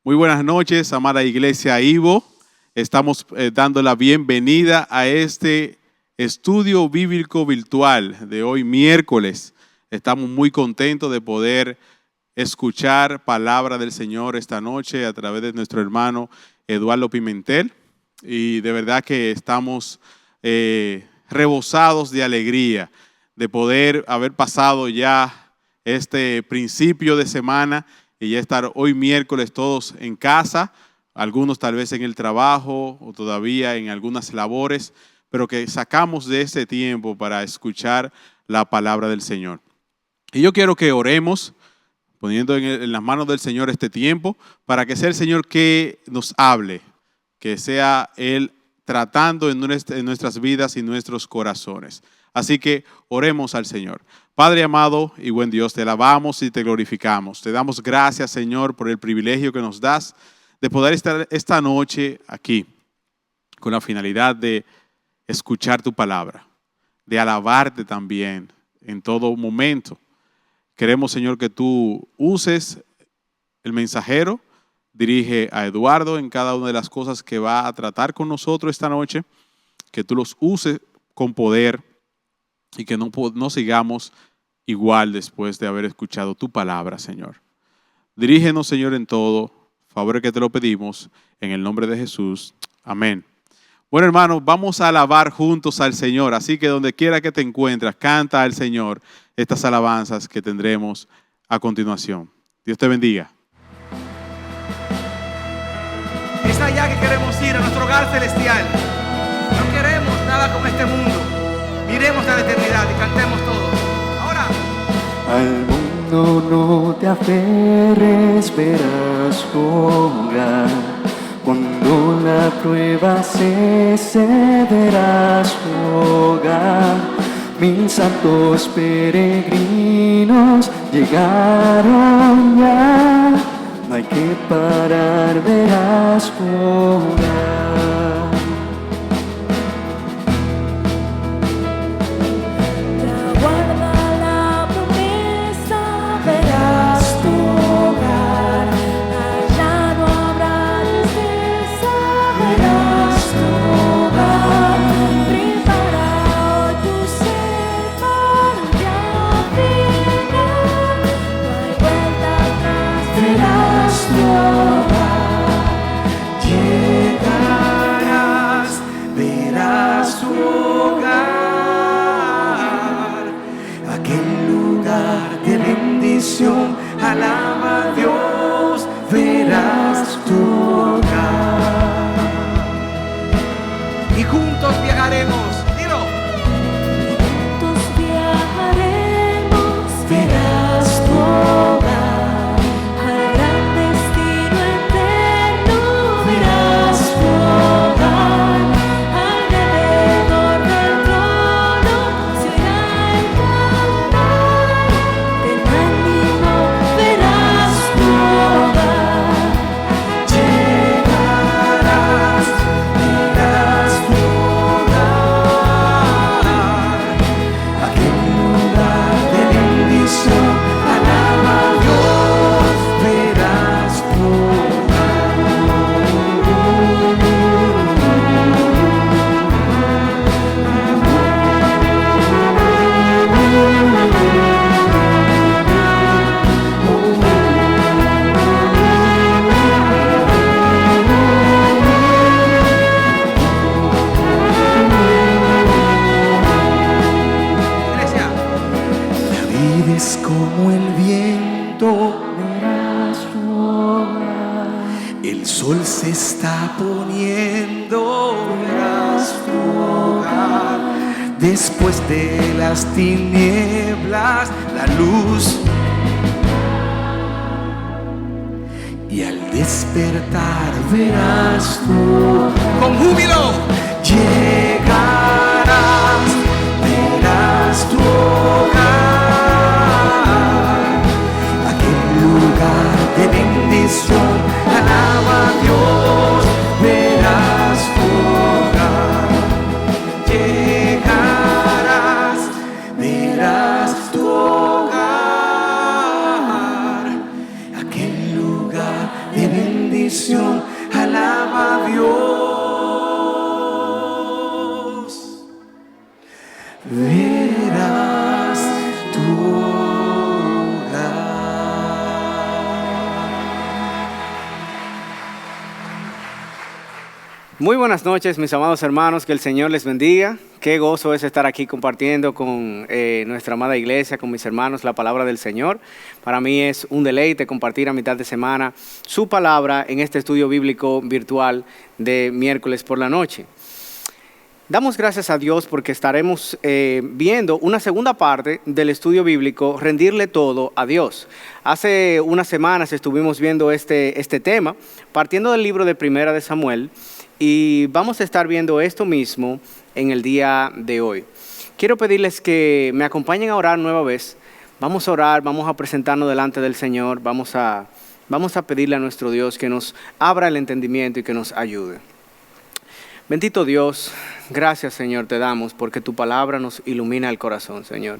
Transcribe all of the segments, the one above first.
Muy buenas noches, amada Iglesia Ivo. Estamos dando la bienvenida a este estudio bíblico virtual de hoy miércoles. Estamos muy contentos de poder escuchar palabra del Señor esta noche a través de nuestro hermano Eduardo Pimentel. Y de verdad que estamos rebosados de alegría de poder haber pasado ya este principio de semana y ya estar hoy miércoles todos en casa, algunos tal vez en el trabajo o todavía en algunas labores, pero que sacamos de ese tiempo para escuchar la palabra del Señor. Y yo quiero que oremos, poniendo en las manos del Señor este tiempo, para que sea el Señor que nos hable, que sea Él tratando en nuestras vidas y nuestros corazones. Así que oremos al Señor. Padre amado y buen Dios, te alabamos y te glorificamos. Te damos gracias, Señor, por el privilegio que nos das de poder estar esta noche aquí con la finalidad de escuchar tu palabra, de alabarte también en todo momento. Queremos, Señor, que tú uses el mensajero, dirige a Eduardo en cada una de las cosas que va a tratar con nosotros esta noche, que tú los uses con poder y que no sigamos igual después de haber escuchado tu palabra, Señor. Dirígenos, Señor, en todo, favor que te lo pedimos, en el nombre de Jesús. Amén. Bueno, hermanos, vamos a alabar juntos al Señor, así que donde quiera que te encuentres, canta al Señor estas alabanzas que tendremos a continuación. Dios te bendiga. Es allá que queremos ir, a nuestro hogar celestial. No queremos nada con este mundo. Miremos a la eternidad y cantemos todos. Ahora. Al mundo no te aferres, verás tu hogar. Cuando la prueba cese, verás tu hogar. Mis santos peregrinos llegaron ya. No hay que parar, verás tu hogar. Alaba a Dios, verás tu hogar. Y juntos viajaremos, dilo. Juntos viajaremos, verás tu hogar. Al gran destino eterno, verás tu hogar. Alrededor del trono se oirá el cantar. Del ánimo verás tu hogar. Llegarás, verás tu hogar. Aquel lugar de bendición, alaba a Dios, verás tu Iglesia. La vida es como el viento, Verás tu hogar. el sol se está poniendo, verás tu hogar. Después de las tinieblas, la luz. Y al despertar verás tu con júbilo. Llegarás, verás tu hogar. Aquel lugar de bendición, alaba a Dios, verás tu hogar. Llegarás, verás tu hogar. Aquel lugar de bendición. Muy buenas noches, mis amados hermanos, que el Señor les bendiga. Qué gozo es estar aquí compartiendo con nuestra amada iglesia, con mis hermanos, la palabra del Señor. Para mí es un deleite compartir a mitad de semana su palabra en este estudio bíblico virtual de miércoles por la noche. Damos gracias a Dios porque estaremos viendo una segunda parte del estudio bíblico, rendirle todo a Dios. Hace unas semanas estuvimos viendo este tema, partiendo del libro de Primera de Samuel, y vamos a estar viendo esto mismo en el día de hoy. Quiero pedirles que me acompañen a orar nueva vez. Vamos a orar, vamos a presentarnos delante del Señor, vamos a pedirle a nuestro Dios que nos abra el entendimiento y que nos ayude. Bendito Dios, gracias Señor te damos porque tu palabra nos ilumina el corazón, Señor.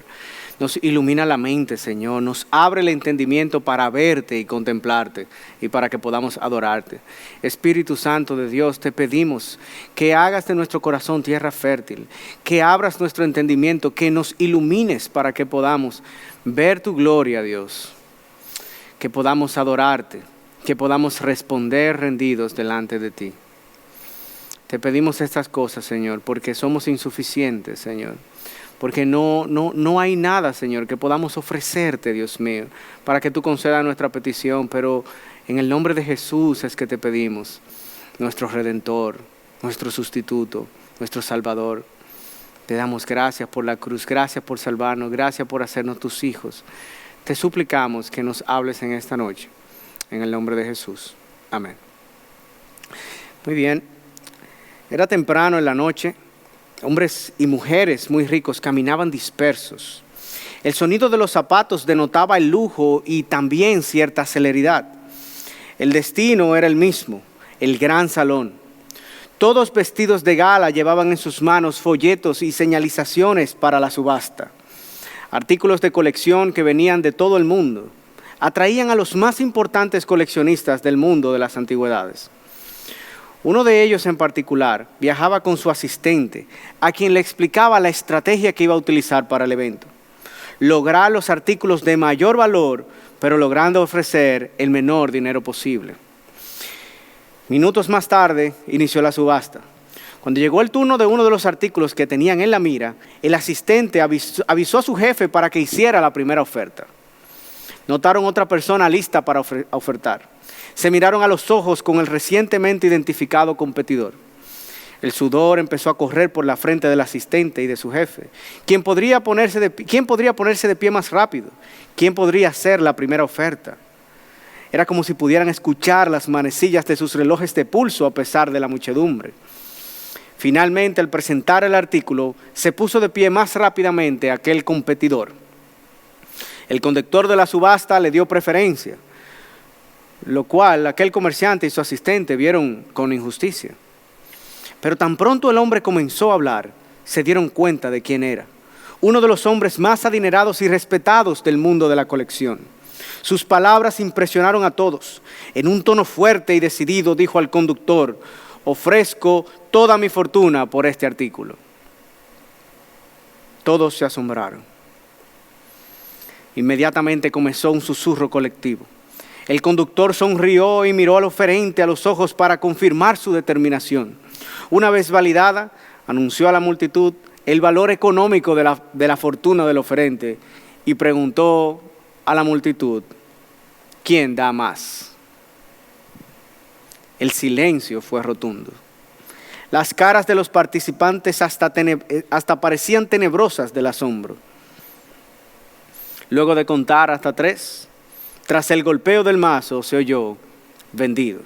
Nos ilumina la mente, Señor. Nos abre el entendimiento para verte y contemplarte y para que podamos adorarte. Espíritu Santo de Dios, te pedimos que hagas de nuestro corazón tierra fértil, que abras nuestro entendimiento, que nos ilumines para que podamos ver tu gloria, Dios, que podamos adorarte, que podamos responder rendidos delante de ti. Te pedimos estas cosas, Señor, porque somos insuficientes, Señor. Porque no hay nada, Señor, que podamos ofrecerte, Dios mío, para que tú concedas nuestra petición. Pero en el nombre de Jesús es que te pedimos, nuestro Redentor, nuestro sustituto, nuestro Salvador. Te damos gracias por la cruz, gracias por salvarnos, gracias por hacernos tus hijos. Te suplicamos que nos hables en esta noche, en el nombre de Jesús. Amén. Muy bien. Era temprano en la noche. Hombres y mujeres muy ricos caminaban dispersos. El sonido de los zapatos denotaba el lujo y también cierta celeridad. El destino era el mismo, el gran salón. Todos vestidos de gala llevaban en sus manos folletos y señalizaciones para la subasta. Artículos de colección que venían de todo el mundo atraían a los más importantes coleccionistas del mundo de las antigüedades. Uno de ellos en particular viajaba con su asistente, a quien le explicaba la estrategia que iba a utilizar para el evento. Lograr los artículos de mayor valor, pero logrando ofrecer el menor dinero posible. Minutos más tarde inició la subasta. Cuando llegó el turno de uno de los artículos que tenían en la mira, el asistente avisó a su jefe para que hiciera la primera oferta. Notaron otra persona lista para ofertar. Se miraron a los ojos con el recientemente identificado competidor. El sudor empezó a correr por la frente del asistente y de su jefe. ¿Quién podría ponerse de pie más rápido? ¿Quién podría hacer la primera oferta? Era como si pudieran escuchar las manecillas de sus relojes de pulso a pesar de la muchedumbre. Finalmente, al presentar el artículo, se puso de pie más rápidamente aquel competidor. El conductor de la subasta le dio preferencia, lo cual aquel comerciante y su asistente vieron con injusticia. Pero tan pronto el hombre comenzó a hablar, se dieron cuenta de quién era. Uno de los hombres más adinerados y respetados del mundo de la colección. Sus palabras impresionaron a todos. En un tono fuerte y decidido dijo al conductor: ofrezco toda mi fortuna por este artículo. Todos se asombraron. Inmediatamente comenzó un susurro colectivo. El conductor sonrió y miró al oferente a los ojos para confirmar su determinación. Una vez validada, anunció a la multitud el valor económico de la fortuna del oferente y preguntó a la multitud: ¿quién da más? El silencio fue rotundo. Las caras de los participantes hasta parecían tenebrosas del asombro. Luego de contar hasta 3, tras el golpeo del mazo se oyó: vendido.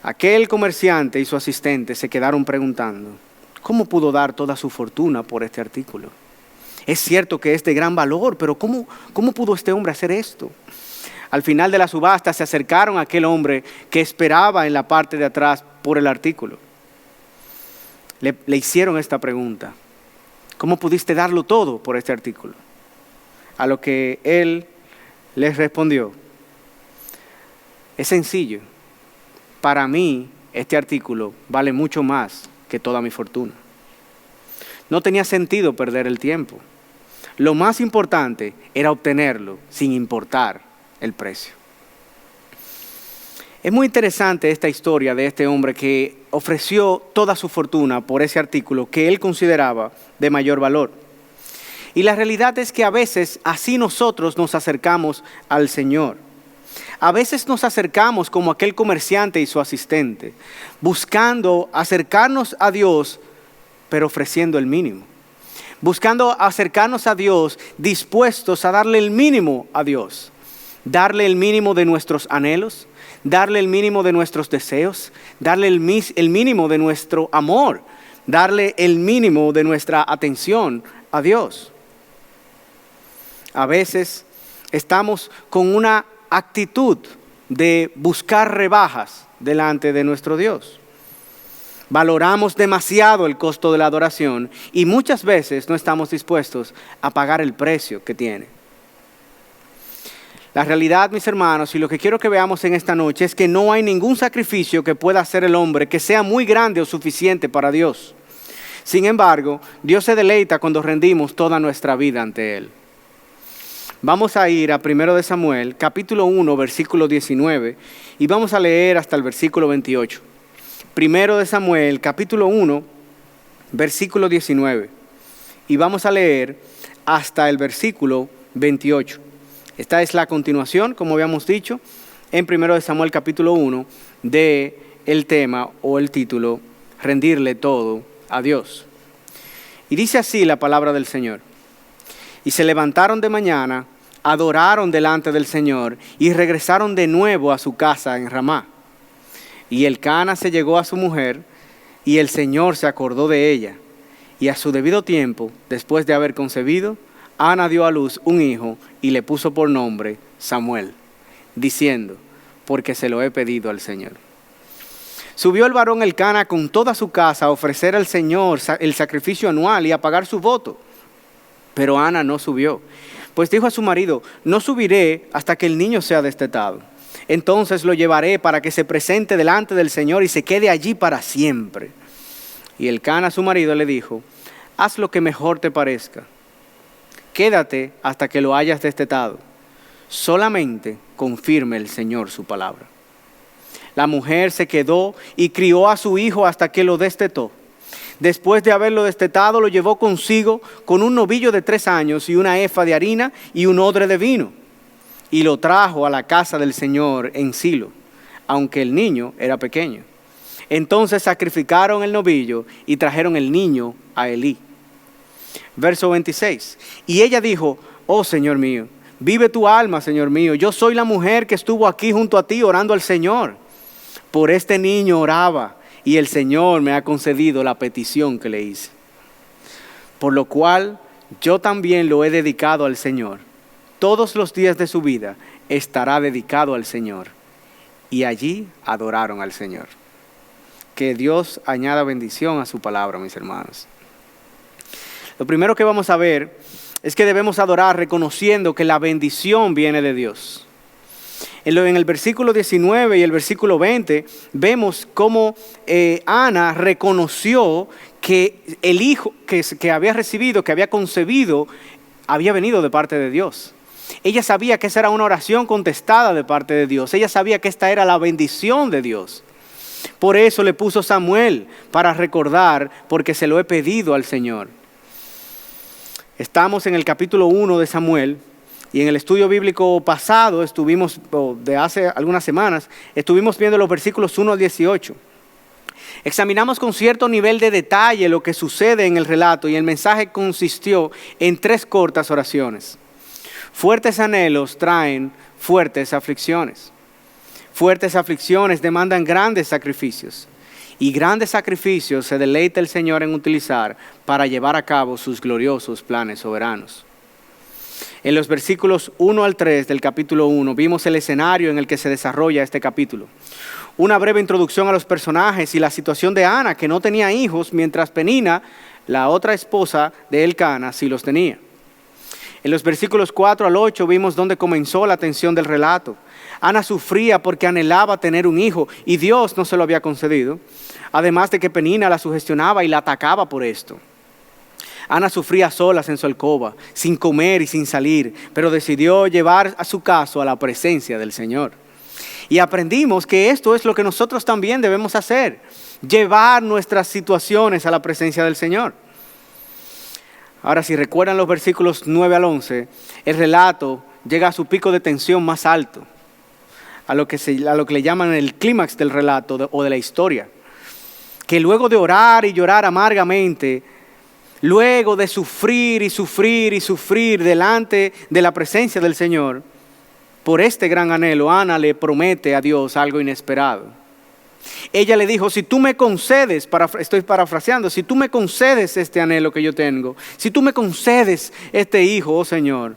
Aquel comerciante y su asistente se quedaron preguntando: ¿cómo pudo dar toda su fortuna por este artículo? Es cierto que es de gran valor, pero ¿cómo pudo este hombre hacer esto? Al final de la subasta se acercaron a aquel hombre que esperaba en la parte de atrás por el artículo. Le hicieron esta pregunta: ¿cómo pudiste darlo todo por este artículo? A lo que él les respondió: es sencillo. Para mí, este artículo vale mucho más que toda mi fortuna. No tenía sentido perder el tiempo. Lo más importante era obtenerlo sin importar el precio. Es muy interesante esta historia de este hombre que ofreció toda su fortuna por ese artículo que él consideraba de mayor valor. Y la realidad es que a veces así nosotros nos acercamos al Señor. A veces nos acercamos como aquel comerciante y su asistente, buscando acercarnos a Dios, pero ofreciendo el mínimo. Buscando acercarnos a Dios, dispuestos a darle el mínimo a Dios. Darle el mínimo de nuestros anhelos, darle el mínimo de nuestros deseos, darle el mínimo de nuestro amor, darle el mínimo de nuestra atención a Dios. A veces estamos con una actitud de buscar rebajas delante de nuestro Dios. Valoramos demasiado el costo de la adoración y muchas veces no estamos dispuestos a pagar el precio que tiene. La realidad, mis hermanos, y lo que quiero que veamos en esta noche es que no hay ningún sacrificio que pueda hacer el hombre que sea muy grande o suficiente para Dios. Sin embargo, Dios se deleita cuando rendimos toda nuestra vida ante Él. Vamos a ir a 1 de Samuel, capítulo 1, versículo 19, y vamos a leer hasta el versículo 28. 1 de Samuel, capítulo 1, versículo 19, y vamos a leer hasta el versículo 28. Esta es la continuación, como habíamos dicho, en 1 de Samuel capítulo 1, de el tema o el título, rendirle todo a Dios. Y dice así la palabra del Señor. Y se levantaron de mañana, adoraron delante del Señor y regresaron de nuevo a su casa en Ramá. Y Elcana se llegó a su mujer y el Señor se acordó de ella. Y a su debido tiempo, después de haber concebido, Ana dio a luz un hijo y le puso por nombre Samuel, diciendo, porque se lo he pedido al Señor. Subió el varón Elcana con toda su casa a ofrecer al Señor el sacrificio anual y a pagar su voto. Pero Ana no subió, pues dijo a su marido, no subiré hasta que el niño sea destetado. Entonces lo llevaré para que se presente delante del Señor y se quede allí para siempre. Y Elcana, su marido, le dijo, haz lo que mejor te parezca. Quédate hasta que lo hayas destetado. Solamente confirme el Señor su palabra. La mujer se quedó y crió a su hijo hasta que lo destetó. Después de haberlo destetado, lo llevó consigo con un novillo de 3 años y una efa de harina y un odre de vino. Y lo trajo a la casa del Señor en Silo, aunque el niño era pequeño. Entonces sacrificaron el novillo y trajeron el niño a Elí. Verso 26. Y ella dijo, oh Señor mío, vive tu alma, Señor mío. Yo soy la mujer que estuvo aquí junto a ti orando al Señor. Por este niño oraba y el Señor me ha concedido la petición que le hice. Por lo cual yo también lo he dedicado al Señor. Todos los días de su vida estará dedicado al Señor. Y allí adoraron al Señor. Que Dios añada bendición a su palabra, mis hermanos. Lo primero que vamos a ver es que debemos adorar reconociendo que la bendición viene de Dios. En el versículo 19 y el versículo 20 vemos cómo Ana reconoció que el hijo que había recibido, que había concebido, había venido de parte de Dios. Ella sabía que esa era una oración contestada de parte de Dios. Ella sabía que esta era la bendición de Dios. Por eso le puso Samuel, para recordar, porque se lo he pedido al Señor. Estamos en el capítulo 1 de Samuel y en el estudio bíblico pasado de hace algunas semanas, estuvimos viendo los versículos 1 al 18. Examinamos con cierto nivel de detalle lo que sucede en el relato y el mensaje consistió en 3 cortas oraciones. Fuertes anhelos traen fuertes aflicciones. Fuertes aflicciones demandan grandes sacrificios. Y grandes sacrificios se deleita el Señor en utilizar para llevar a cabo sus gloriosos planes soberanos. En los versículos 1 al 3 del capítulo 1 vimos el escenario en el que se desarrolla este capítulo. Una breve introducción a los personajes y la situación de Ana, que no tenía hijos, mientras Penina, la otra esposa de Elcana, sí los tenía. En los versículos 4 al 8 vimos dónde comenzó la tensión del relato. Ana sufría porque anhelaba tener un hijo y Dios no se lo había concedido. Además de que Penina la sugestionaba y la atacaba por esto. Ana sufría solas en su alcoba, sin comer y sin salir, pero decidió llevar a su caso a la presencia del Señor. Y aprendimos que esto es lo que nosotros también debemos hacer, llevar nuestras situaciones a la presencia del Señor. Ahora, si recuerdan los versículos 9 al 11, el relato llega a su pico de tensión más alto, a lo que le llaman el clímax del relato o de la historia. Que luego de orar y llorar amargamente, luego de sufrir y sufrir y sufrir delante de la presencia del Señor, por este gran anhelo, Ana le promete a Dios algo inesperado. Ella le dijo, si tú me concedes, estoy parafraseando, si tú me concedes este anhelo que yo tengo, si tú me concedes este hijo, oh Señor.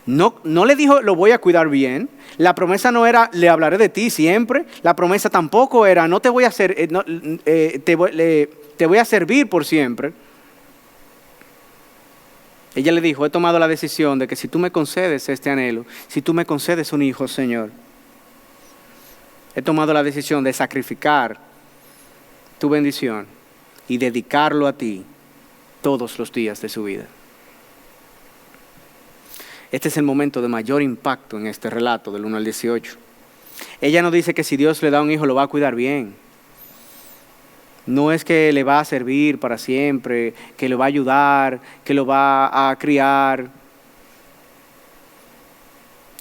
No le dijo, lo voy a cuidar bien. La promesa no era, le hablaré de ti siempre. La promesa tampoco era, no te voy a hacer, te voy a servir por siempre. Ella le dijo, he tomado la decisión de que si tú me concedes este anhelo, si tú me concedes un hijo, Señor, he tomado la decisión de sacrificar tu bendición y dedicarlo a ti todos los días de su vida. Este es el momento de mayor impacto en este relato del 1 al 18. Ella no dice que si Dios le da un hijo lo va a cuidar bien. No es que le va a servir para siempre, que le va a ayudar, que lo va a criar,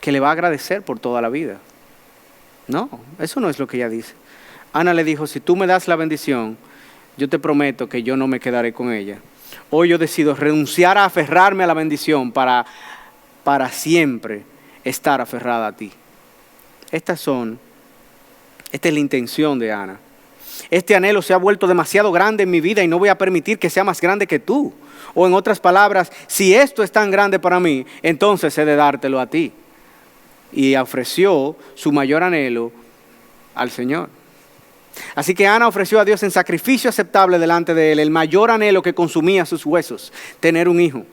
que le va a agradecer por toda la vida. No, eso no es lo que ella dice. Ana le dijo, si tú me das la bendición, yo te prometo que yo no me quedaré con ella. Hoy yo decido renunciar a aferrarme a la bendición para siempre estar aferrada a ti. Esta es la intención de Ana. Este anhelo se ha vuelto demasiado grande en mi vida y no voy a permitir que sea más grande que tú. O en otras palabras, si esto es tan grande para mí, entonces he de dártelo a ti. Y ofreció su mayor anhelo al Señor. Así que Ana ofreció a Dios en sacrificio aceptable delante de Él el mayor anhelo que consumía sus huesos, tener un hijo.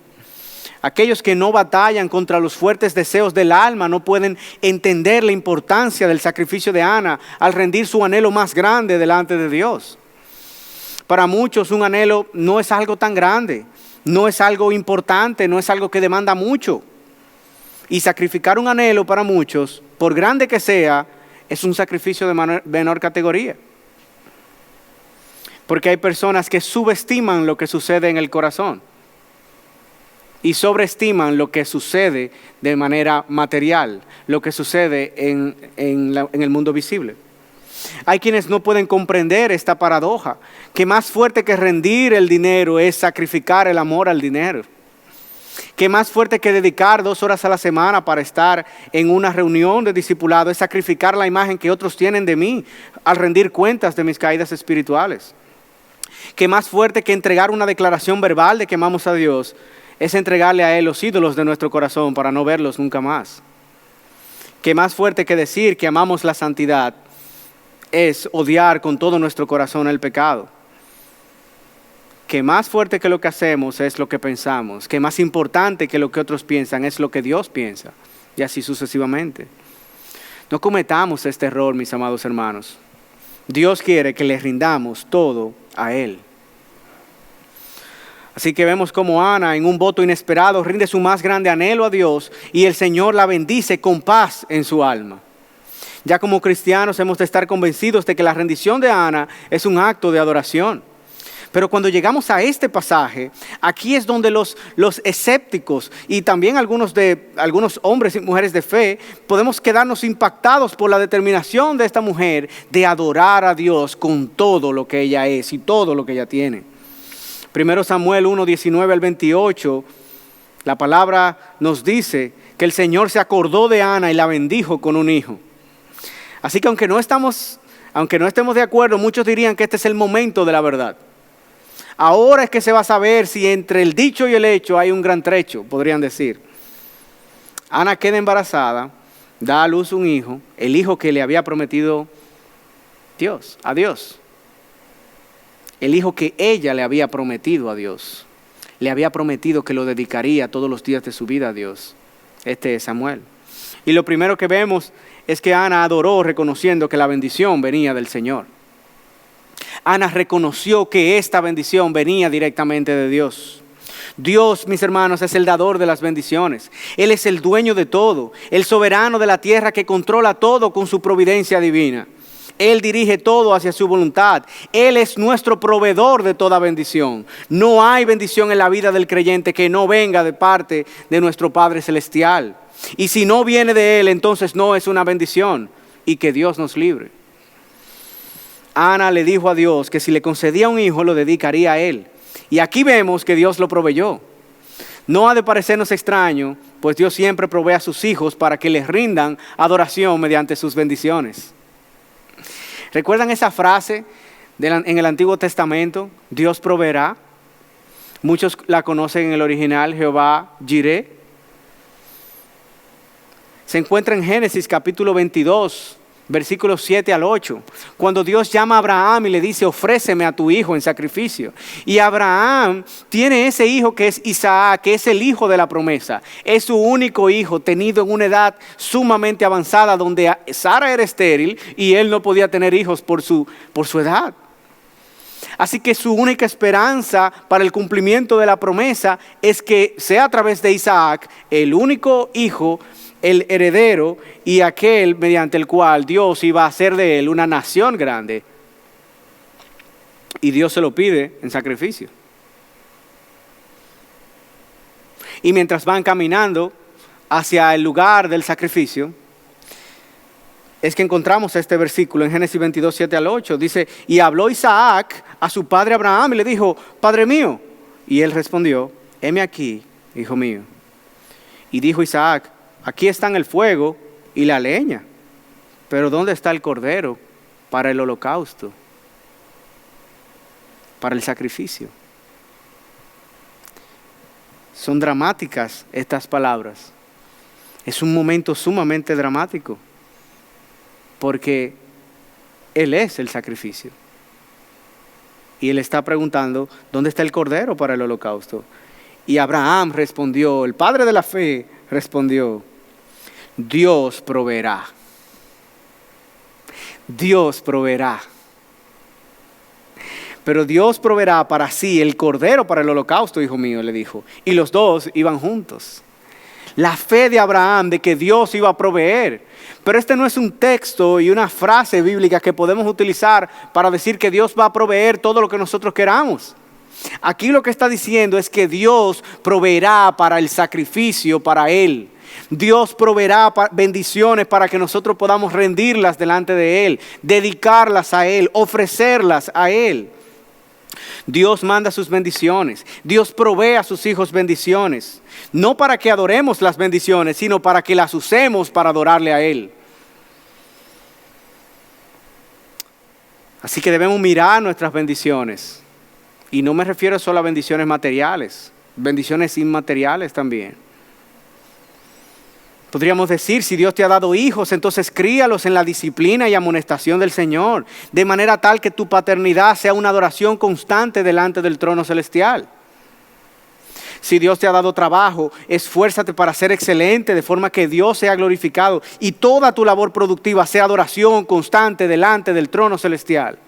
Aquellos que no batallan contra los fuertes deseos del alma no pueden entender la importancia del sacrificio de Ana al rendir su anhelo más grande delante de Dios. Para muchos un anhelo no es algo tan grande, no es algo importante, no es algo que demanda mucho. Y sacrificar un anhelo para muchos, por grande que sea, es un sacrificio de menor categoría. Porque hay personas que subestiman lo que sucede en el corazón y sobreestiman lo que sucede de manera material, lo que sucede en el mundo visible. Hay quienes no pueden comprender esta paradoja, que más fuerte que rendir el dinero es sacrificar el amor al dinero. Que más fuerte que dedicar 2 horas a la semana para estar en una reunión de discipulado es sacrificar la imagen que otros tienen de mí al rendir cuentas de mis caídas espirituales. Que más fuerte que entregar una declaración verbal de que amamos a Dios es entregarle a Él los ídolos de nuestro corazón para no verlos nunca más. Que más fuerte que decir que amamos la santidad es odiar con todo nuestro corazón el pecado. Que más fuerte que lo que hacemos es lo que pensamos. Que más importante que lo que otros piensan es lo que Dios piensa. Y así sucesivamente. No cometamos este error, mis amados hermanos. Dios quiere que le rindamos todo a Él. Así que vemos como Ana, en un voto inesperado, rinde su más grande anhelo a Dios y el Señor la bendice con paz en su alma. Ya como cristianos hemos de estar convencidos de que la rendición de Ana es un acto de adoración. Pero cuando llegamos a este pasaje, aquí es donde los escépticos y también algunos hombres y mujeres de fe podemos quedarnos impactados por la determinación de esta mujer de adorar a Dios con todo lo que ella es y todo lo que ella tiene. 1 Samuel 1, 19 al 28, la palabra nos dice que el Señor se acordó de Ana y la bendijo con un hijo. Así que aunque no estemos de acuerdo, muchos dirían que este es el momento de la verdad. Ahora es que se va a saber si entre el dicho y el hecho hay un gran trecho, podrían decir. Ana queda embarazada, da a luz un hijo, el hijo que le había prometido a Dios. El hijo que ella le había prometido a Dios. Le había prometido que lo dedicaría todos los días de su vida a Dios. Este es Samuel. Y lo primero que vemos es que Ana adoró reconociendo que la bendición venía del Señor. Ana reconoció que esta bendición venía directamente de Dios. Dios, mis hermanos, es el dador de las bendiciones. Él es el dueño de todo, el soberano de la tierra que controla todo con su providencia divina. Él dirige todo hacia su voluntad. Él es nuestro proveedor de toda bendición. No hay bendición en la vida del creyente que no venga de parte de nuestro Padre Celestial. Y si no viene de Él, entonces no es una bendición. Y que Dios nos libre. Ana le dijo a Dios que si le concedía un hijo, lo dedicaría a Él. Y aquí vemos que Dios lo proveyó. No ha de parecernos extraño, pues Dios siempre provee a sus hijos para que les rindan adoración mediante sus bendiciones. ¿Recuerdan esa frase en el Antiguo Testamento? Dios proveerá. Muchos la conocen en el original, Jehová Jireh. Se encuentra en Génesis capítulo 22, versículos 7 al 8. Cuando Dios llama a Abraham y le dice, ofréceme a tu hijo en sacrificio. Y Abraham tiene ese hijo que es Isaac, que es el hijo de la promesa. Es su único hijo, tenido en una edad sumamente avanzada, donde Sara era estéril y él no podía tener hijos por su edad. Así que su única esperanza para el cumplimiento de la promesa es que sea a través de Isaac, el único hijo, el heredero y aquel mediante el cual Dios iba a hacer de él una nación grande. Y Dios se lo pide en sacrificio. Y mientras van caminando hacia el lugar del sacrificio, es que encontramos este versículo en Génesis 22, 7 al 8. Dice, y habló Isaac a su padre Abraham y le dijo, Padre mío. Y él respondió, heme aquí, hijo mío. Y dijo Isaac, aquí están el fuego y la leña, pero ¿dónde está el cordero para el holocausto, para el sacrificio? Son dramáticas estas palabras. Es un momento sumamente dramático, porque Él es el sacrificio. Y Él está preguntando, ¿dónde está el cordero para el holocausto? Y Abraham respondió, el padre de la fe respondió, Dios proveerá. Dios proveerá. Pero Dios proveerá para sí el cordero para el holocausto, hijo mío, le dijo. Y los dos iban juntos. La fe de Abraham de que Dios iba a proveer. Pero este no es un texto y una frase bíblica que podemos utilizar para decir que Dios va a proveer todo lo que nosotros queramos. Aquí lo que está diciendo es que Dios proveerá para el sacrificio para Él. Dios proveerá bendiciones para que nosotros podamos rendirlas delante de Él, dedicarlas a Él, ofrecerlas a Él. Dios manda sus bendiciones. Dios provee a sus hijos bendiciones. No para que adoremos las bendiciones, sino para que las usemos para adorarle a Él. Así que debemos mirar nuestras bendiciones. Y no me refiero solo a bendiciones materiales, bendiciones inmateriales también. Podríamos decir, si Dios te ha dado hijos, entonces críalos en la disciplina y amonestación del Señor, de manera tal que tu paternidad sea una adoración constante delante del trono celestial. Si Dios te ha dado trabajo, esfuérzate para ser excelente, de forma que Dios sea glorificado y toda tu labor productiva sea adoración constante delante del trono celestial.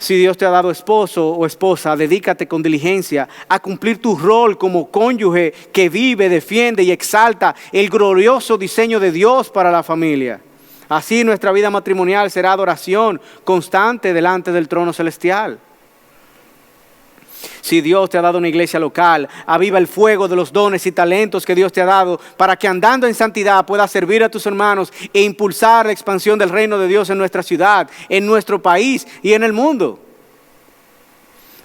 Si Dios te ha dado esposo o esposa, dedícate con diligencia a cumplir tu rol como cónyuge que vive, defiende y exalta el glorioso diseño de Dios para la familia. Así nuestra vida matrimonial será adoración constante delante del trono celestial. Si Dios te ha dado una iglesia local, aviva el fuego de los dones y talentos que Dios te ha dado para que andando en santidad puedas servir a tus hermanos e impulsar la expansión del reino de Dios en nuestra ciudad, en nuestro país y en el mundo.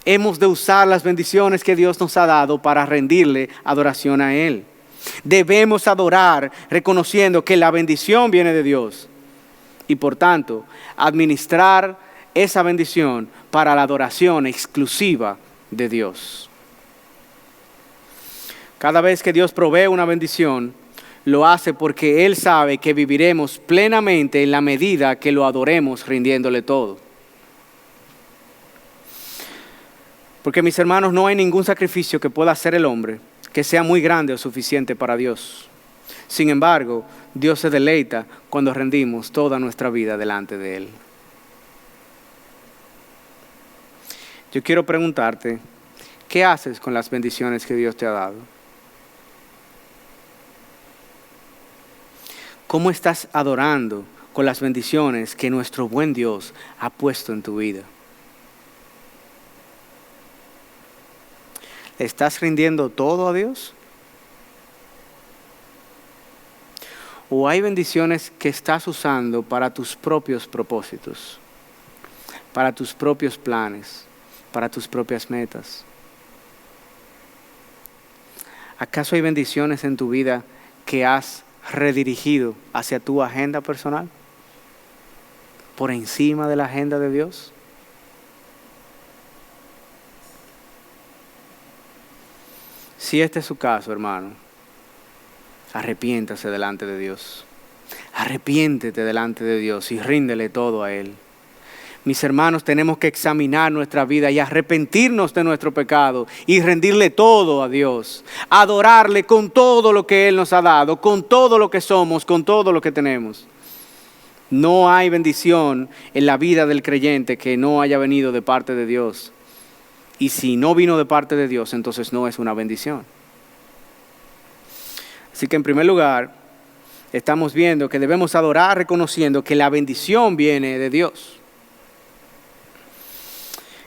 Hemos de usar las bendiciones que Dios nos ha dado para rendirle adoración a Él. Debemos adorar reconociendo que la bendición viene de Dios y por tanto administrar esa bendición para la adoración exclusiva de Dios. Cada vez que Dios provee una bendición, lo hace porque Él sabe que viviremos plenamente en la medida que lo adoremos rindiéndole todo. Porque mis hermanos, no hay ningún sacrificio que pueda hacer el hombre que sea muy grande o suficiente para Dios. Sin embargo, Dios se deleita cuando rendimos toda nuestra vida delante de Él. Yo quiero preguntarte, ¿Qué haces con las bendiciones que Dios te ha dado? ¿Cómo estás adorando con las bendiciones que nuestro buen Dios ha puesto en tu vida? ¿Le estás rindiendo todo a Dios? ¿O hay bendiciones que estás usando para tus propios propósitos, para tus propios planes, para tus propias metas? ¿Acaso hay bendiciones en tu vida que has redirigido hacia tu agenda personal, por encima de la agenda de Dios? Si este es su caso, hermano, arrepiéntase delante de Dios. Arrepiéntete delante de Dios y ríndele todo a Él. Mis hermanos, tenemos que examinar nuestra vida y arrepentirnos de nuestro pecado y rendirle todo a Dios. Adorarle con todo lo que Él nos ha dado, con todo lo que somos, con todo lo que tenemos. No hay bendición en la vida del creyente que no haya venido de parte de Dios. Y si no vino de parte de Dios, entonces no es una bendición. Así que en primer lugar, estamos viendo que debemos adorar reconociendo que la bendición viene de Dios.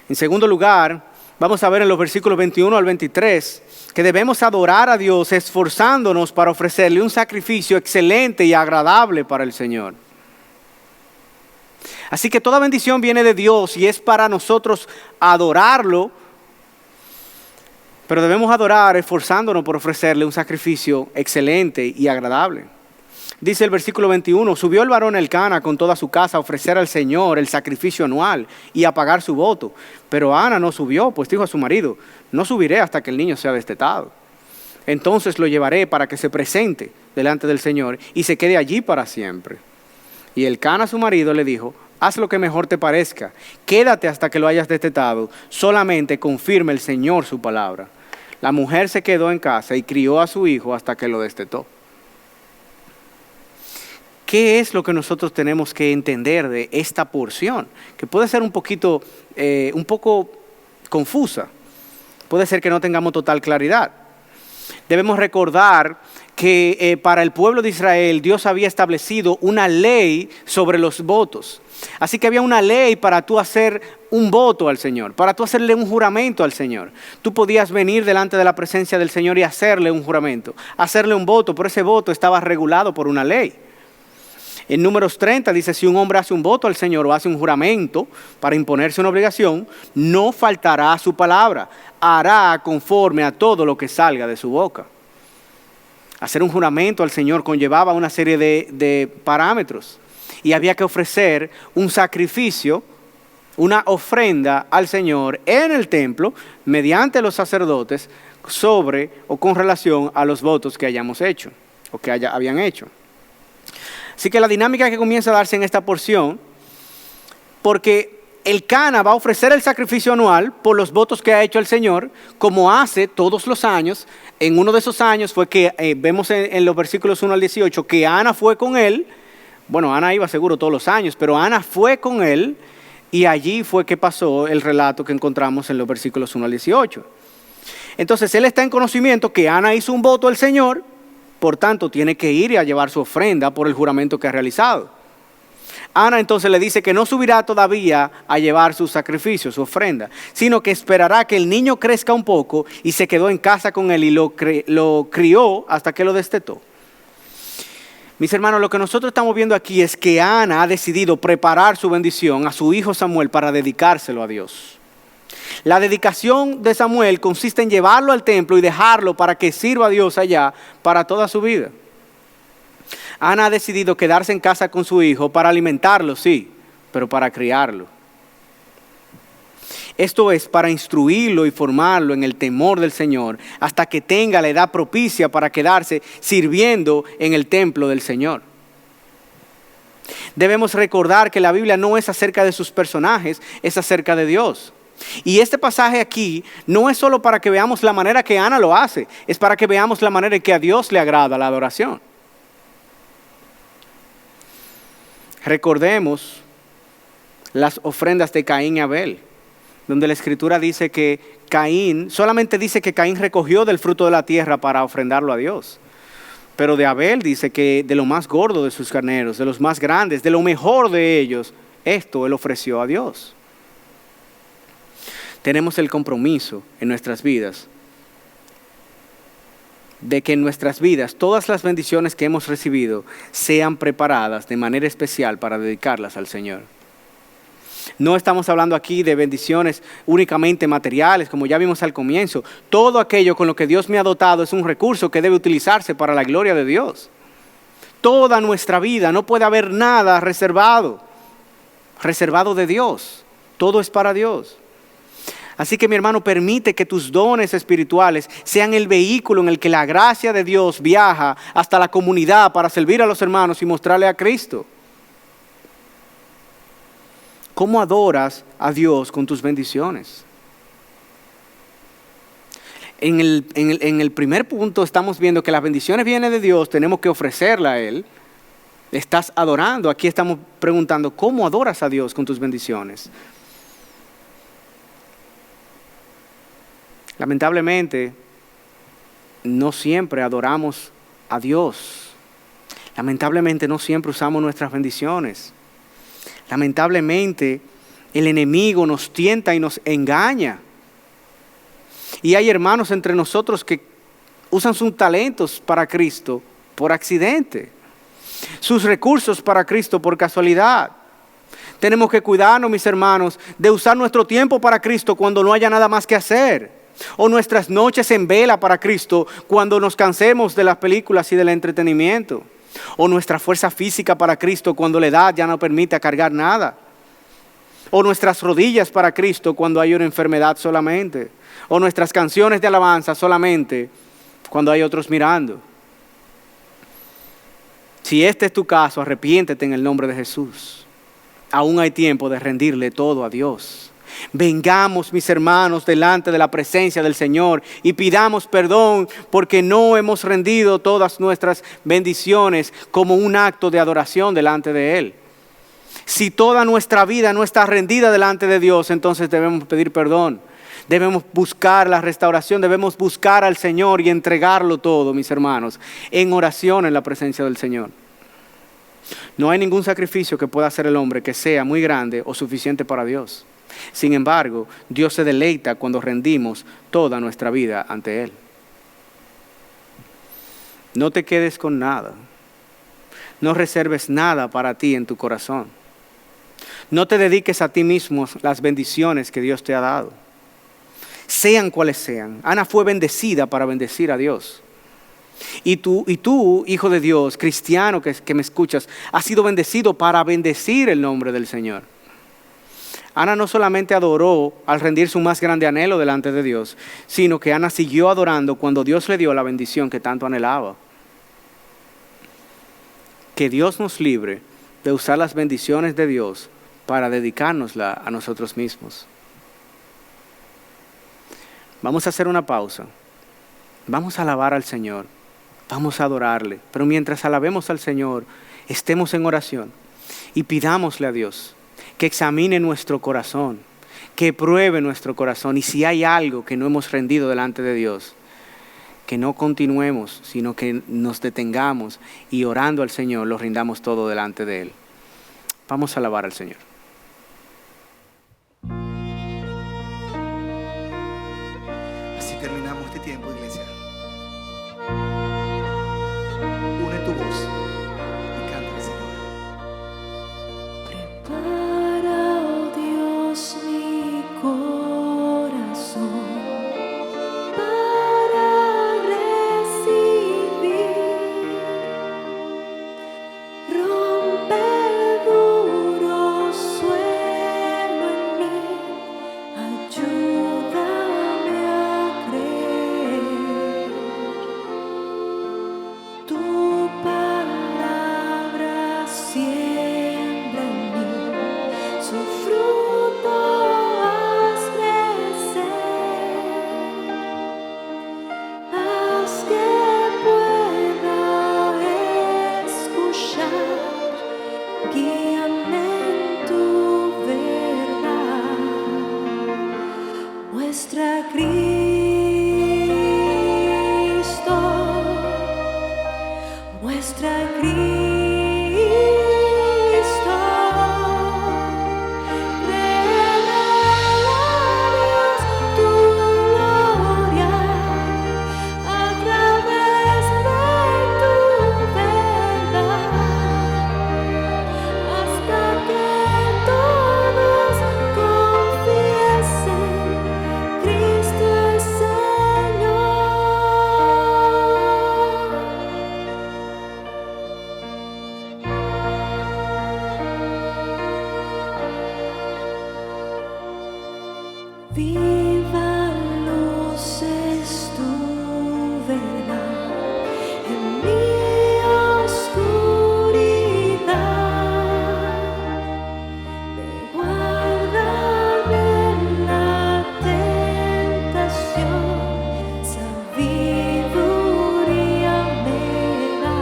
En segundo lugar, vamos a ver en los versículos 21 al 23 que debemos adorar a Dios esforzándonos para ofrecerle un sacrificio excelente y agradable para el Señor. Así que toda bendición viene de Dios y es para nosotros adorarlo, pero debemos adorar esforzándonos por ofrecerle un sacrificio excelente y agradable. Dice el versículo 21, subió el varón Elcana con toda su casa a ofrecer al Señor el sacrificio anual y a pagar su voto. Pero Ana no subió, pues dijo a su marido, no subiré hasta que el niño sea destetado. Entonces lo llevaré para que se presente delante del Señor y se quede allí para siempre. Y Elcana, su marido, le dijo, haz lo que mejor te parezca, quédate hasta que lo hayas destetado, solamente confirme el Señor su palabra. La mujer se quedó en casa y crió a su hijo hasta que lo destetó. ¿Qué es lo que nosotros tenemos que entender de esta porción? Que puede ser un poco confusa. Puede ser que no tengamos total claridad. Debemos recordar que para el pueblo de Israel Dios había establecido una ley sobre los votos. Así que había una ley para tú hacer un voto al Señor, para tú hacerle un juramento al Señor. Tú podías venir delante de la presencia del Señor y hacerle un juramento, hacerle un voto, pero ese voto estaba regulado por una ley. En Números 30 dice, si un hombre hace un voto al Señor o hace un juramento para imponerse una obligación, no faltará a su palabra, hará conforme a todo lo que salga de su boca. Hacer un juramento al Señor conllevaba una serie de parámetros y había que ofrecer un sacrificio, una ofrenda al Señor en el templo mediante los sacerdotes sobre o con relación a los votos que hayamos hecho o que habían hecho. Así que la dinámica que comienza a darse en esta porción, porque Elcana va a ofrecer el sacrificio anual por los votos que ha hecho el Señor, como hace todos los años. En uno de esos años fue que vemos en los versículos 1 al 18 que Ana fue con él. Bueno, Ana iba seguro todos los años, pero Ana fue con él y allí fue que pasó el relato que encontramos en los versículos 1 al 18. Entonces él está en conocimiento que Ana hizo un voto al Señor, por tanto tiene que ir y a llevar su ofrenda por el juramento que ha realizado. Ana entonces le dice que no subirá todavía a llevar su sacrificio, su ofrenda, sino que esperará que el niño crezca un poco y se quedó en casa con él y lo crió hasta que lo destetó. Mis hermanos, lo que nosotros estamos viendo aquí es que Ana ha decidido preparar su bendición a su hijo Samuel para dedicárselo a Dios. La dedicación de Samuel consiste en llevarlo al templo y dejarlo para que sirva a Dios allá para toda su vida. Ana ha decidido quedarse en casa con su hijo para alimentarlo, sí, pero para criarlo. Esto es para instruirlo y formarlo en el temor del Señor hasta que tenga la edad propicia para quedarse sirviendo en el templo del Señor. Debemos recordar que la Biblia no es acerca de sus personajes, es acerca de Dios. Y este pasaje aquí no es solo para que veamos la manera que Ana lo hace, es para que veamos la manera en que a Dios le agrada la adoración. Recordemos las ofrendas de Caín y Abel, donde la Escritura dice que Caín, solamente dice que Caín recogió del fruto de la tierra para ofrendarlo a Dios. Pero de Abel dice que de lo más gordo de sus carneros, de los más grandes, de lo mejor de ellos, esto él ofreció a Dios. Tenemos el compromiso en nuestras vidas de que en nuestras vidas todas las bendiciones que hemos recibido sean preparadas de manera especial para dedicarlas al Señor. No estamos hablando aquí de bendiciones únicamente materiales, como ya vimos al comienzo. Todo aquello con lo que Dios me ha dotado es un recurso que debe utilizarse para la gloria de Dios. Toda nuestra vida, no puede haber nada reservado de Dios. Todo es para Dios. Así que mi hermano, permite que tus dones espirituales sean el vehículo en el que la gracia de Dios viaja hasta la comunidad para servir a los hermanos y mostrarle a Cristo. ¿Cómo adoras a Dios con tus bendiciones? En el primer punto estamos viendo que las bendiciones vienen de Dios, tenemos que ofrecerla a Él. Estás adorando. Aquí estamos preguntando, ¿cómo adoras a Dios con tus bendiciones? Lamentablemente, no siempre adoramos a Dios. Lamentablemente, no siempre usamos nuestras bendiciones. Lamentablemente, el enemigo nos tienta y nos engaña. Y hay hermanos entre nosotros que usan sus talentos para Cristo por accidente, sus recursos para Cristo por casualidad. Tenemos que cuidarnos, mis hermanos, de usar nuestro tiempo para Cristo cuando no haya nada más que hacer, o nuestras noches en vela para Cristo cuando nos cansemos de las películas y del entretenimiento, o nuestra fuerza física para Cristo cuando la edad ya no permite cargar nada, o nuestras rodillas para Cristo cuando hay una enfermedad solamente, o nuestras canciones de alabanza solamente cuando hay otros mirando. Si este es tu caso, arrepiéntete en el nombre de Jesús. Aún hay tiempo de rendirle todo a Dios. Vengamos, mis hermanos, delante de la presencia del Señor y pidamos perdón porque no hemos rendido todas nuestras bendiciones como un acto de adoración delante de Él. Si toda nuestra vida no está rendida delante de Dios, entonces debemos pedir perdón. Debemos buscar la restauración, debemos buscar al Señor y entregarlo todo, mis hermanos, en oración en la presencia del Señor. No hay ningún sacrificio que pueda hacer el hombre que sea muy grande o suficiente para Dios. Sin embargo, Dios se deleita cuando rendimos toda nuestra vida ante Él. No te quedes con nada. No reserves nada para ti en tu corazón. No te dediques a ti mismo las bendiciones que Dios te ha dado. Sean cuales sean. Ana fue bendecida para bendecir a Dios. Y tú, hijo de Dios, cristiano que me escuchas, has sido bendecido para bendecir el nombre del Señor. Ana no solamente adoró al rendir su más grande anhelo delante de Dios, sino que Ana siguió adorando cuando Dios le dio la bendición que tanto anhelaba. Que Dios nos libre de usar las bendiciones de Dios para dedicárnosla a nosotros mismos. Vamos a hacer una pausa. Vamos a alabar al Señor. Vamos a adorarle. Pero mientras alabemos al Señor, estemos en oración y pidámosle a Dios que examine nuestro corazón, que pruebe nuestro corazón. Y si hay algo que no hemos rendido delante de Dios, que no continuemos, sino que nos detengamos y orando al Señor, lo rindamos todo delante de Él. Vamos a alabar al Señor. Así terminamos este tiempo, iglesia. Une tu voz y canta al Señor. Prepara, oh Dios, mi corazón para recibir. Rompe el duro muestra a Cristo. Viva luz es tu verdad en mi oscuridad, me guarda de la tentación, sabiduría me da,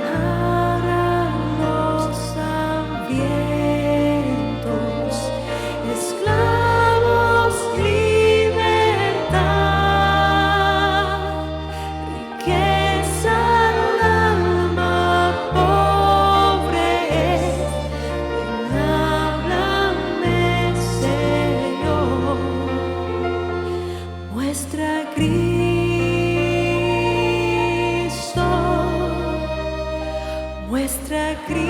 manar a los hambrientos, esclavos, libertad, riqueza al alma pobre es. Ven, háblame, Señor, muestra a Cristo, muestra a Cristo.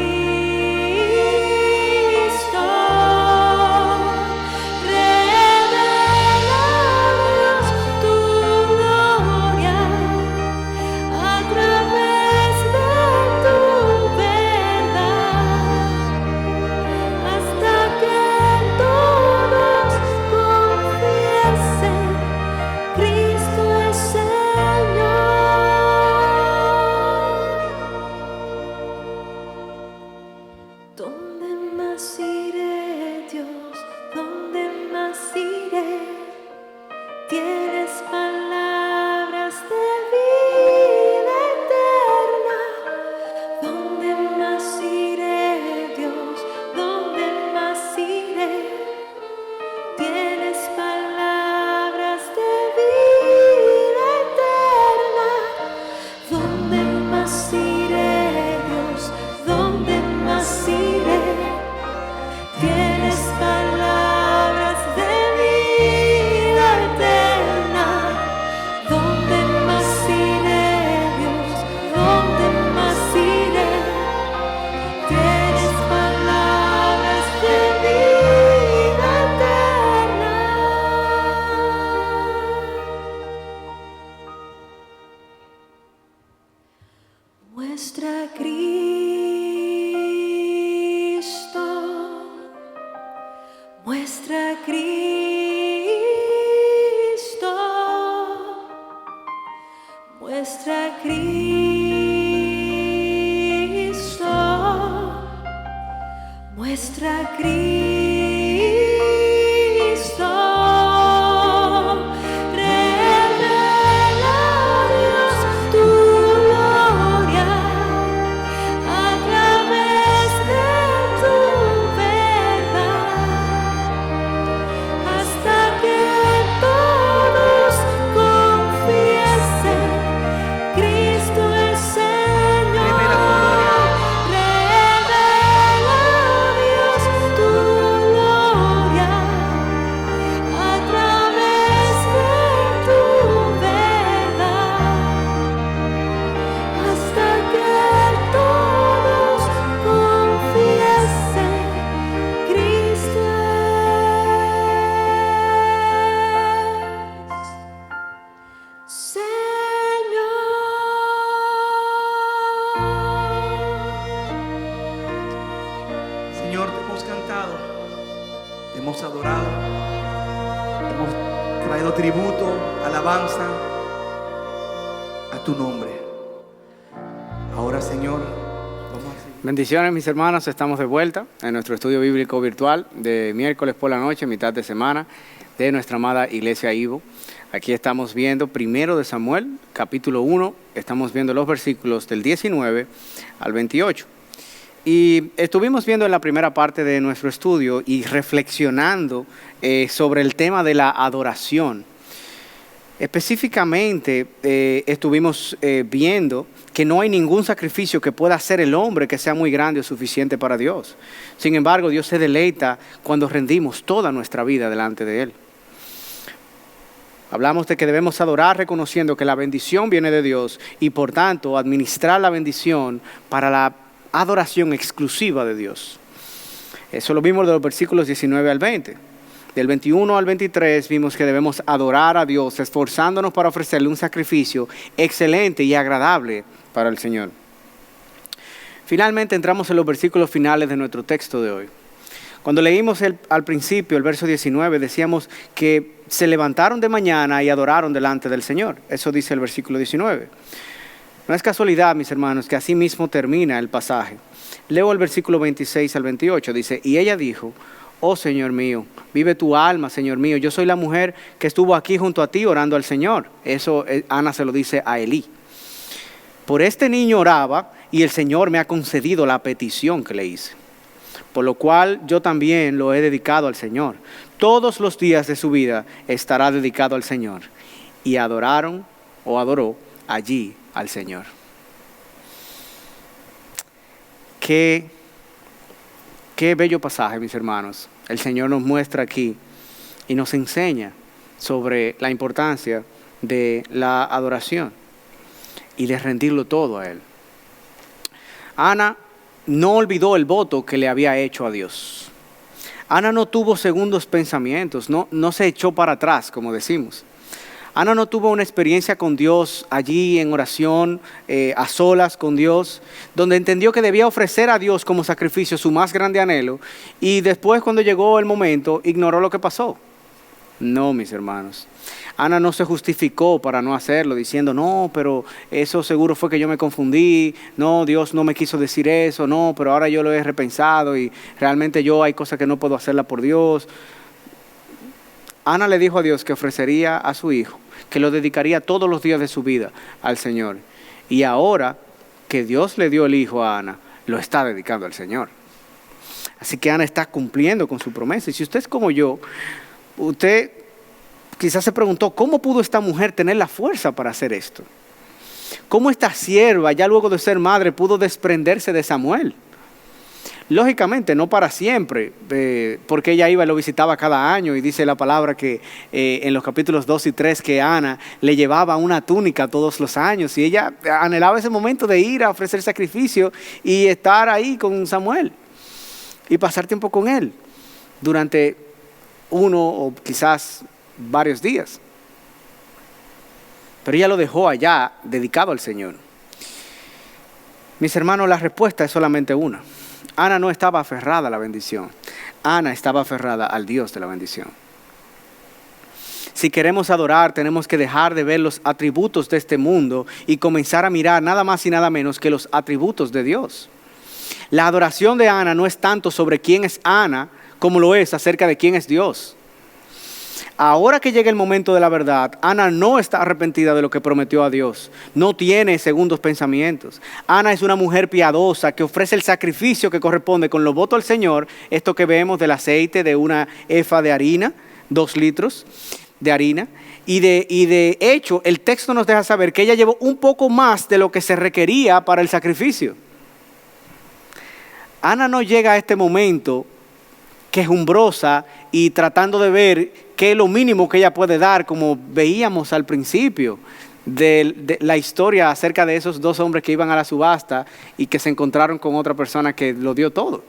¿Dónde más iré, Dios? ¿Dónde más iré? Tienes palabras de vida eterna. ¿Dónde más iré, Dios? ¿Dónde más iré? Tienes palabras de vida eterna. ¿Dónde más iré, Dios? ¿Dónde más iré? Tienes palabras de vida eterna. ¿Dónde más iré, Dios? ¿Dónde más iré? Tienes palabras de vida eterna. Muestra a Cristo, muestra a Cristo, muestra a Cristo, muestra a Cristo. Revela, Dios, tu gloria a través de tu verdad, hasta que todos confiesen Cristo es Señor. Revela, Dios, tu gloria a través de tu verdad, hasta que todos confiesen Cristo es Señor. Señor, te hemos cantado, te hemos adorado, hemos traído tributo, alabanza a tu nombre. Ahora, Señor, vamos a seguir. Bendiciones, mis hermanos. Estamos de vuelta en nuestro estudio bíblico virtual de miércoles por la noche, mitad de semana, de nuestra amada Iglesia Ivo. Aquí estamos viendo 1 de Samuel, capítulo 1. Estamos viendo los versículos del 19 al 28. Y estuvimos viendo en la primera parte de nuestro estudio y reflexionando sobre el tema de la adoración. Específicamente, estuvimos viendo que no hay ningún sacrificio que pueda hacer el hombre que sea muy grande o suficiente para Dios. Sin embargo, Dios se deleita cuando rendimos toda nuestra vida delante de Él. Hablamos de que debemos adorar reconociendo que la bendición viene de Dios y por tanto administrar la bendición para la adoración exclusiva de Dios. Eso lo vimos de los versículos 19 al 20. Del 21 al 23 vimos que debemos adorar a Dios esforzándonos para ofrecerle un sacrificio excelente y agradable para el Señor. Finalmente entramos en los versículos finales de nuestro texto de hoy. Cuando leímos al principio el verso 19 decíamos que se levantaron de mañana y adoraron delante del Señor. Eso dice el versículo 19. No es casualidad, mis hermanos, que así mismo termina el pasaje. Leo el versículo 26 al 28. Dice, y ella dijo, oh Señor mío, vive tu alma, Señor mío. Yo soy la mujer que estuvo aquí junto a ti orando al Señor. Eso Ana se lo dice a Elí. Por este niño oraba y el Señor me ha concedido la petición que le hice. Por lo cual yo también lo he dedicado al Señor. Todos los días de su vida estará dedicado al Señor. Y adoraron o adoró allí al Señor. Qué bello pasaje, mis hermanos. El Señor nos muestra aquí y nos enseña sobre la importancia de la adoración y de rendirlo todo a Él. Ana no olvidó el voto que le había hecho a Dios. Ana no tuvo segundos pensamientos, no se echó para atrás, como decimos. Ana no tuvo una experiencia con Dios allí en oración, a solas con Dios, donde entendió que debía ofrecer a Dios como sacrificio su más grande anhelo, y después cuando llegó el momento, ignoró lo que pasó. No, mis hermanos. Ana no se justificó para no hacerlo, diciendo, no, pero eso seguro fue que yo me confundí, no, Dios no me quiso decir eso, no, pero ahora yo lo he repensado y realmente yo hay cosas que no puedo hacerla por Dios. Ana le dijo a Dios que ofrecería a su hijo, que lo dedicaría todos los días de su vida al Señor. Y ahora que Dios le dio el hijo a Ana, lo está dedicando al Señor. Así que Ana está cumpliendo con su promesa. Y si usted es como yo, usted quizás se preguntó, ¿cómo pudo esta mujer tener la fuerza para hacer esto? ¿Cómo esta sierva, ya luego de ser madre, pudo desprenderse de Samuel? Lógicamente, no para siempre, porque ella iba y lo visitaba cada año y dice la palabra que en los capítulos 2 y 3 que Ana le llevaba una túnica todos los años y ella anhelaba ese momento de ir a ofrecer sacrificio y estar ahí con Samuel y pasar tiempo con él durante uno o quizás varios días. Pero ella lo dejó allá, dedicado al Señor. Mis hermanos, la respuesta es solamente una. Ana no estaba aferrada a la bendición. Ana estaba aferrada al Dios de la bendición. Si queremos adorar, tenemos que dejar de ver los atributos de este mundo y comenzar a mirar nada más y nada menos que los atributos de Dios. La adoración de Ana no es tanto sobre quién es Ana, como lo es acerca de quién es Dios. Ahora que llega el momento de la verdad, Ana no está arrepentida de lo que prometió a Dios. No tiene segundos pensamientos. Ana es una mujer piadosa que ofrece el sacrificio que corresponde con los votos al Señor. Esto que vemos del aceite de una efa de harina, 2 litros de harina. Y de hecho, el texto nos deja saber que ella llevó un poco más de lo que se requería para el sacrificio. Ana no llega a este momento quejumbrosa y tratando de ver qué es lo mínimo que ella puede dar, como veíamos al principio de la historia acerca de esos 2 hombres que iban a la subasta y que se encontraron con otra persona que lo dio todo.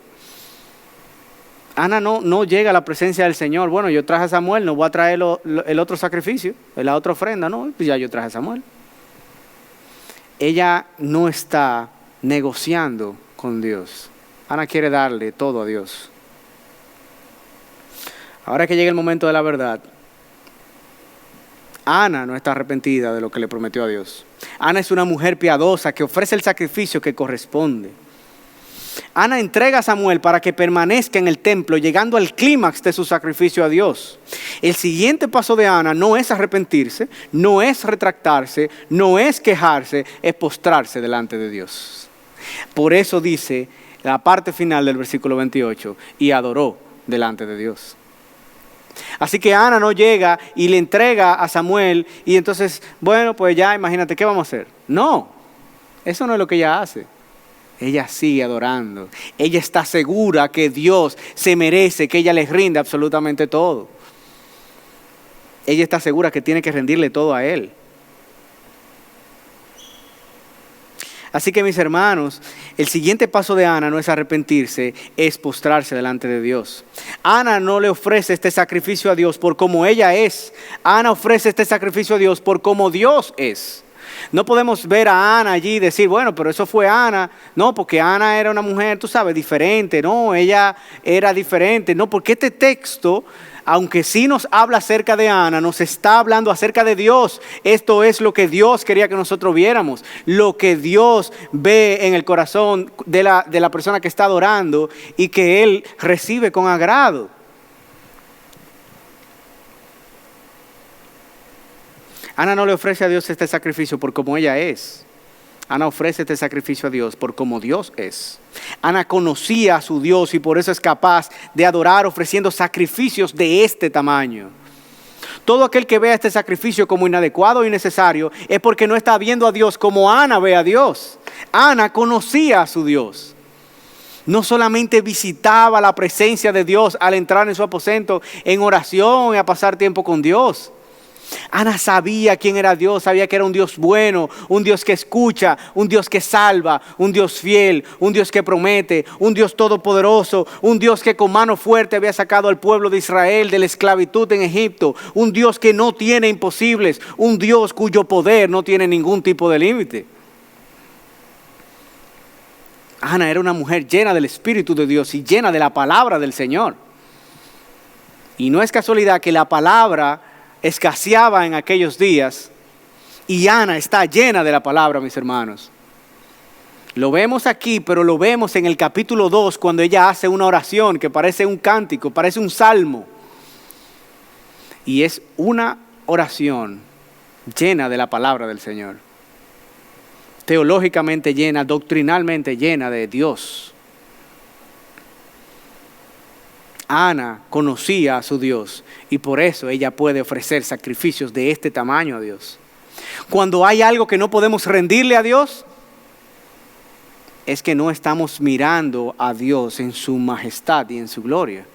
Ana no llega a la presencia del Señor. Bueno, yo traje a Samuel, no voy a traer el otro sacrificio, la otra ofrenda, no, pues ya yo traje a Samuel. Ella no está negociando con Dios. Ana quiere darle todo a Dios. Ahora que llega el momento de la verdad, Ana no está arrepentida de lo que le prometió a Dios. Ana es una mujer piadosa que ofrece el sacrificio que corresponde. Ana entrega a Samuel para que permanezca en el templo, llegando al clímax de su sacrificio a Dios. El siguiente paso de Ana no es arrepentirse, no es retractarse, no es quejarse, es postrarse delante de Dios. Por eso dice la parte final del versículo 28, y adoró delante de Dios. Así que Ana no llega y le entrega a Samuel y entonces, bueno, pues ya imagínate, ¿qué vamos a hacer? No, eso no es lo que ella hace. Ella sigue adorando. Ella está segura que Dios se merece, que ella les rinde absolutamente todo. Ella está segura que tiene que rendirle todo a Él. Así que mis hermanos, el siguiente paso de Ana no es arrepentirse, es postrarse delante de Dios. Ana no le ofrece este sacrificio a Dios por como ella es. Ana ofrece este sacrificio a Dios por como Dios es. No podemos ver a Ana allí y decir, bueno, pero eso fue Ana. No, porque Ana era una mujer, tú sabes, diferente. No, ella era diferente. No, porque este texto, aunque sí nos habla acerca de Ana, nos está hablando acerca de Dios. Esto es lo que Dios quería que nosotros viéramos. Lo que Dios ve en el corazón de la persona que está adorando y que Él recibe con agrado. Ana no le ofrece a Dios este sacrificio por como ella es. Ana ofrece este sacrificio a Dios por como Dios es. Ana conocía a su Dios y por eso es capaz de adorar ofreciendo sacrificios de este tamaño. Todo aquel que vea este sacrificio como inadecuado o innecesario es porque no está viendo a Dios como Ana ve a Dios. Ana conocía a su Dios. No solamente visitaba la presencia de Dios al entrar en su aposento en oración y a pasar tiempo con Dios. Ana sabía quién era Dios, sabía que era un Dios bueno, un Dios que escucha, un Dios que salva, un Dios fiel, un Dios que promete, un Dios todopoderoso, un Dios que con mano fuerte había sacado al pueblo de Israel de la esclavitud en Egipto, un Dios que no tiene imposibles, un Dios cuyo poder no tiene ningún tipo de límite. Ana era una mujer llena del Espíritu de Dios y llena de la palabra del Señor. Y no es casualidad que la palabra escaseaba en aquellos días y Ana está llena de la palabra, mis hermanos. Lo vemos aquí, pero lo vemos en el capítulo 2 cuando ella hace una oración que parece un cántico, parece un salmo. Y es una oración llena de la palabra del Señor. Teológicamente llena, doctrinalmente llena de Dios. Ana conocía a su Dios y por eso ella puede ofrecer sacrificios de este tamaño a Dios. Cuando hay algo que no podemos rendirle a Dios, es que no estamos mirando a Dios en su majestad y en su gloria.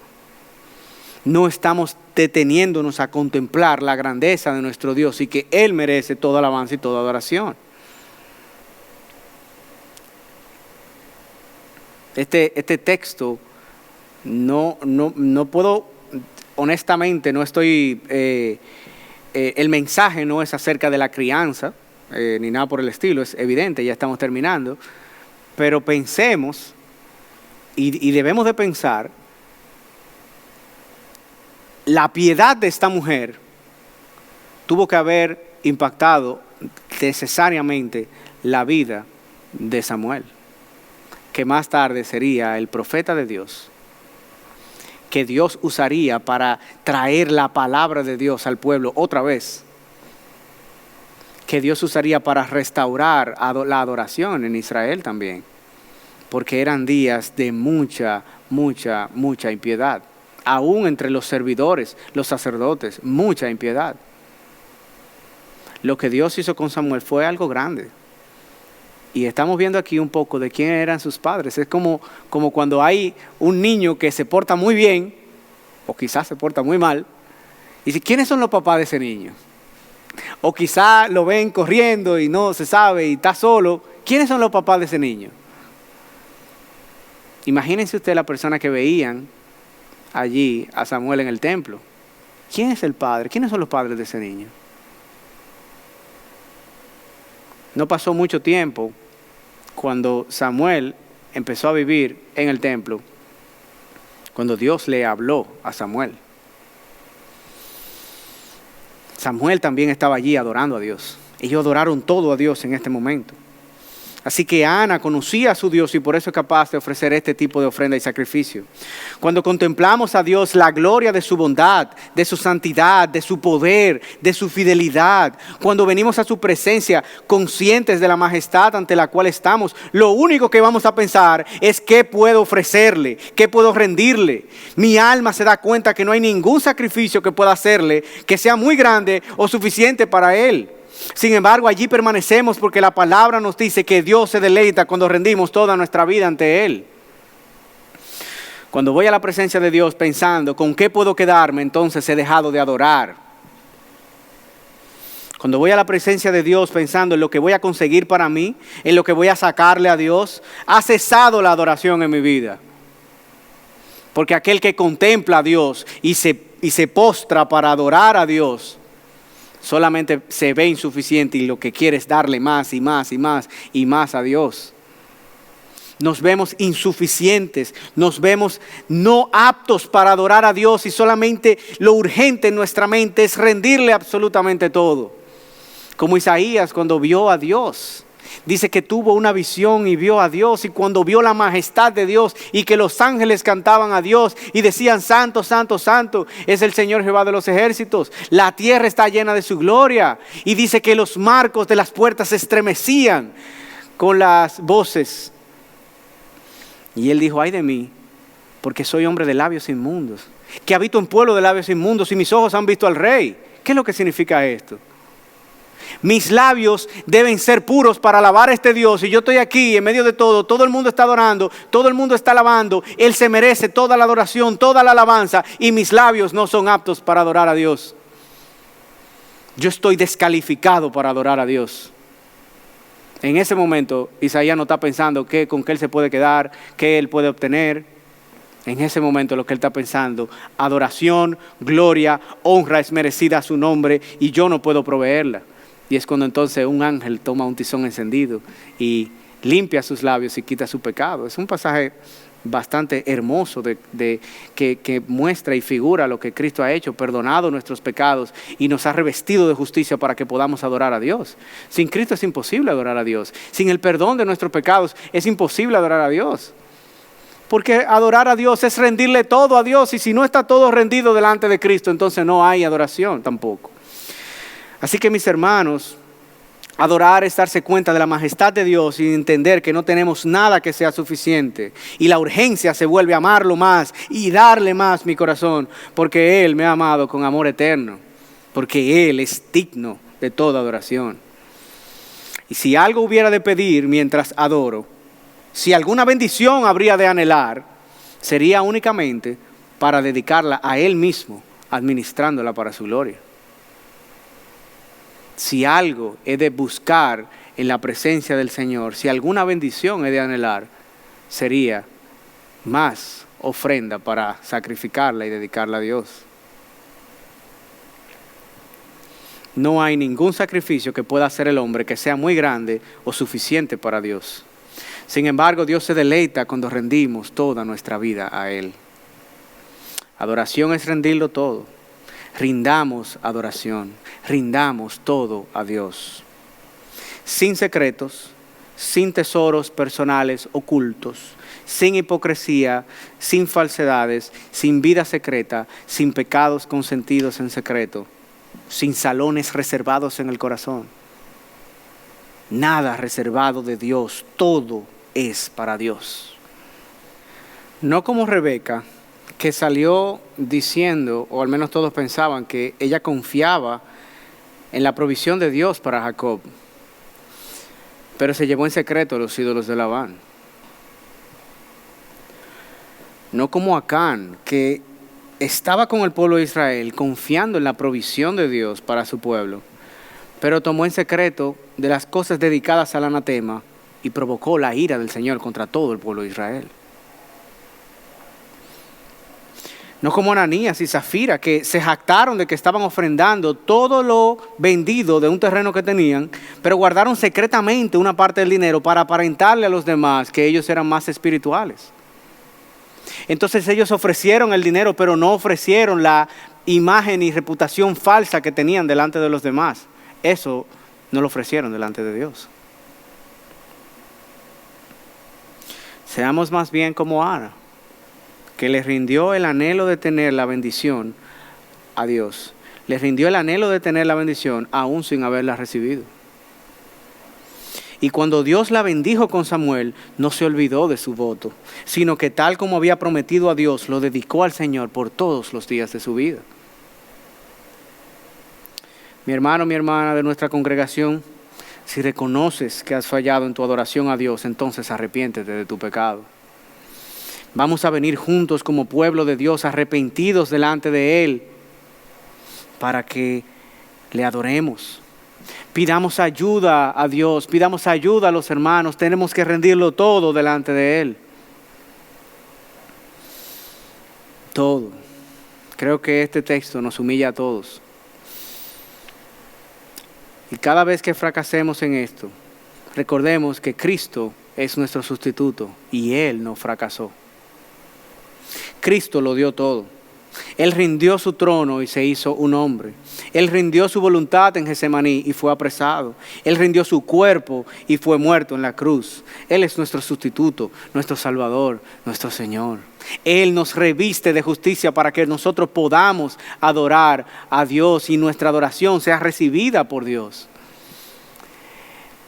No estamos deteniéndonos a contemplar la grandeza de nuestro Dios y que Él merece toda alabanza y toda adoración. Este texto no puedo, honestamente, no estoy, el mensaje no es acerca de la crianza, ni nada por el estilo, es evidente, ya estamos terminando, pero pensemos, y debemos de pensar, la piedad de esta mujer tuvo que haber impactado necesariamente la vida de Samuel, que más tarde sería el profeta de Dios, que Dios usaría para traer la palabra de Dios al pueblo otra vez, que Dios usaría para restaurar la adoración en Israel también, porque eran días de mucha impiedad, aún entre los servidores, los sacerdotes, mucha impiedad. Lo que Dios hizo con Samuel fue algo grande. Y estamos viendo aquí un poco de quién eran sus padres. Es como cuando hay un niño que se porta muy bien, o quizás se porta muy mal, y dice, ¿quiénes son los papás de ese niño? O quizás lo ven corriendo y no se sabe y está solo. ¿Quiénes son los papás de ese niño? Imagínense usted la persona que veían allí a Samuel en el templo. ¿Quién es el padre? ¿Quiénes son los padres de ese niño? No pasó mucho tiempo cuando Samuel empezó a vivir en el templo, cuando Dios le habló a Samuel. Samuel también estaba allí adorando a Dios. Ellos adoraron todo a Dios en este momento. Así que Ana conocía a su Dios y por eso es capaz de ofrecer este tipo de ofrenda y sacrificio. Cuando contemplamos a Dios, la gloria de su bondad, de su santidad, de su poder, de su fidelidad, cuando venimos a su presencia conscientes de la majestad ante la cual estamos, lo único que vamos a pensar es qué puedo ofrecerle, qué puedo rendirle. Mi alma se da cuenta que no hay ningún sacrificio que pueda hacerle que sea muy grande o suficiente para él. Sin embargo, allí permanecemos porque la palabra nos dice que Dios se deleita cuando rendimos toda nuestra vida ante Él. Cuando voy a la presencia de Dios pensando con qué puedo quedarme, entonces he dejado de adorar. Cuando voy a la presencia de Dios pensando en lo que voy a conseguir para mí, en lo que voy a sacarle a Dios, ha cesado la adoración en mi vida. Porque aquel que contempla a Dios y se postra para adorar a Dios, solamente se ve insuficiente y lo que quiere es darle más y más y más y más a Dios. Nos vemos insuficientes, nos vemos no aptos para adorar a Dios y solamente lo urgente en nuestra mente es rendirle absolutamente todo. Como Isaías cuando vio a Dios. Dice que tuvo una visión y vio a Dios, y cuando vio la majestad de Dios y que los ángeles cantaban a Dios y decían: santo, santo, santo es el Señor Jehová de los ejércitos, la tierra está llena de su gloria. Y dice que los marcos de las puertas se estremecían con las voces. Y él dijo: ay de mí, porque soy hombre de labios inmundos, que habito en pueblo de labios inmundos y mis ojos han visto al Rey. ¿Qué es lo que significa esto? Mis labios deben ser puros para alabar a este Dios. Y yo estoy aquí en medio de todo el mundo está adorando, todo el mundo está alabando. Él se merece toda la adoración, toda la alabanza. Y mis labios no son aptos para adorar a Dios. Yo estoy descalificado para adorar a Dios. En ese momento, Isaías no está pensando con qué él se puede quedar, qué él puede obtener. En ese momento lo que él está pensando: adoración, gloria, honra es merecida a su nombre y yo no puedo proveerla. Y es cuando entonces un ángel toma un tizón encendido y limpia sus labios y quita su pecado. Es un pasaje bastante hermoso que muestra y figura lo que Cristo ha hecho, perdonado nuestros pecados y nos ha revestido de justicia para que podamos adorar a Dios. Sin Cristo es imposible adorar a Dios. Sin el perdón de nuestros pecados es imposible adorar a Dios. Porque adorar a Dios es rendirle todo a Dios, y si no está todo rendido delante de Cristo, entonces no hay adoración tampoco. Así que, mis hermanos, adorar es darse cuenta de la majestad de Dios y entender que no tenemos nada que sea suficiente. Y la urgencia se vuelve a amarlo más y darle más mi corazón, porque Él me ha amado con amor eterno, porque Él es digno de toda adoración. Y si algo hubiera de pedir mientras adoro, si alguna bendición habría de anhelar, sería únicamente para dedicarla a Él mismo, administrándola para su gloria. Si algo he de buscar en la presencia del Señor, si alguna bendición he de anhelar, sería más ofrenda para sacrificarla y dedicarla a Dios. No hay ningún sacrificio que pueda hacer el hombre que sea muy grande o suficiente para Dios. Sin embargo, Dios se deleita cuando rendimos toda nuestra vida a Él. Adoración es rendirlo todo. Rindamos adoración, rindamos todo a Dios. Sin secretos, sin tesoros personales ocultos, sin hipocresía, sin falsedades, sin vida secreta, sin pecados consentidos en secreto, sin salones reservados en el corazón. Nada reservado de Dios, todo es para Dios. No como Rebeca, que salió diciendo, o al menos todos pensaban, que ella confiaba en la provisión de Dios para Jacob, pero se llevó en secreto los ídolos de Labán. No como Acán, que estaba con el pueblo de Israel confiando en la provisión de Dios para su pueblo, pero tomó en secreto de las cosas dedicadas al anatema y provocó la ira del Señor contra todo el pueblo de Israel. No como Ananías y Zafira, que se jactaron de que estaban ofrendando todo lo vendido de un terreno que tenían, pero guardaron secretamente una parte del dinero para aparentarle a los demás que ellos eran más espirituales. Entonces ellos ofrecieron el dinero, pero no ofrecieron la imagen y reputación falsa que tenían delante de los demás. Eso no lo ofrecieron delante de Dios. Seamos más bien como Ana, que le rindió el anhelo de tener la bendición a Dios. Le rindió el anhelo de tener la bendición aún sin haberla recibido. Y cuando Dios la bendijo con Samuel, no se olvidó de su voto, sino que tal como había prometido a Dios, lo dedicó al Señor por todos los días de su vida. Mi hermano, mi hermana de nuestra congregación, si reconoces que has fallado en tu adoración a Dios, entonces arrepiéntete de tu pecado. Vamos a venir juntos como pueblo de Dios, arrepentidos delante de Él, para que le adoremos. Pidamos ayuda a Dios, pidamos ayuda a los hermanos, tenemos que rendirlo todo delante de Él. Todo. Creo que este texto nos humilla a todos. Y cada vez que fracasemos en esto, recordemos que Cristo es nuestro sustituto y Él no fracasó. Cristo lo dio todo. Él rindió su trono y se hizo un hombre. Él rindió su voluntad en Getsemaní y fue apresado. Él rindió su cuerpo y fue muerto en la cruz. Él es nuestro sustituto, nuestro Salvador, nuestro Señor. Él nos reviste de justicia para que nosotros podamos adorar a Dios y nuestra adoración sea recibida por Dios.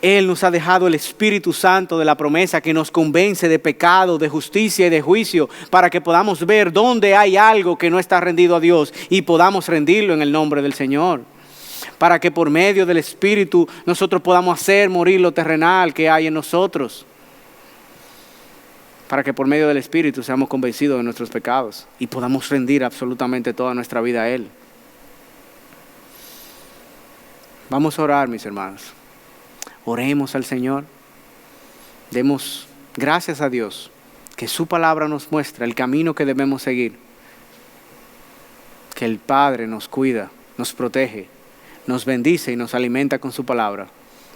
Él nos ha dejado el Espíritu Santo de la promesa que nos convence de pecado, de justicia y de juicio para que podamos ver dónde hay algo que no está rendido a Dios y podamos rendirlo en el nombre del Señor. Para que por medio del Espíritu nosotros podamos hacer morir lo terrenal que hay en nosotros. Para que por medio del Espíritu seamos convencidos de nuestros pecados y podamos rendir absolutamente toda nuestra vida a Él. Vamos a orar, mis hermanos. Oremos al Señor, demos gracias a Dios, que su palabra nos muestra el camino que debemos seguir, que el Padre nos cuida, nos protege, nos bendice y nos alimenta con su palabra,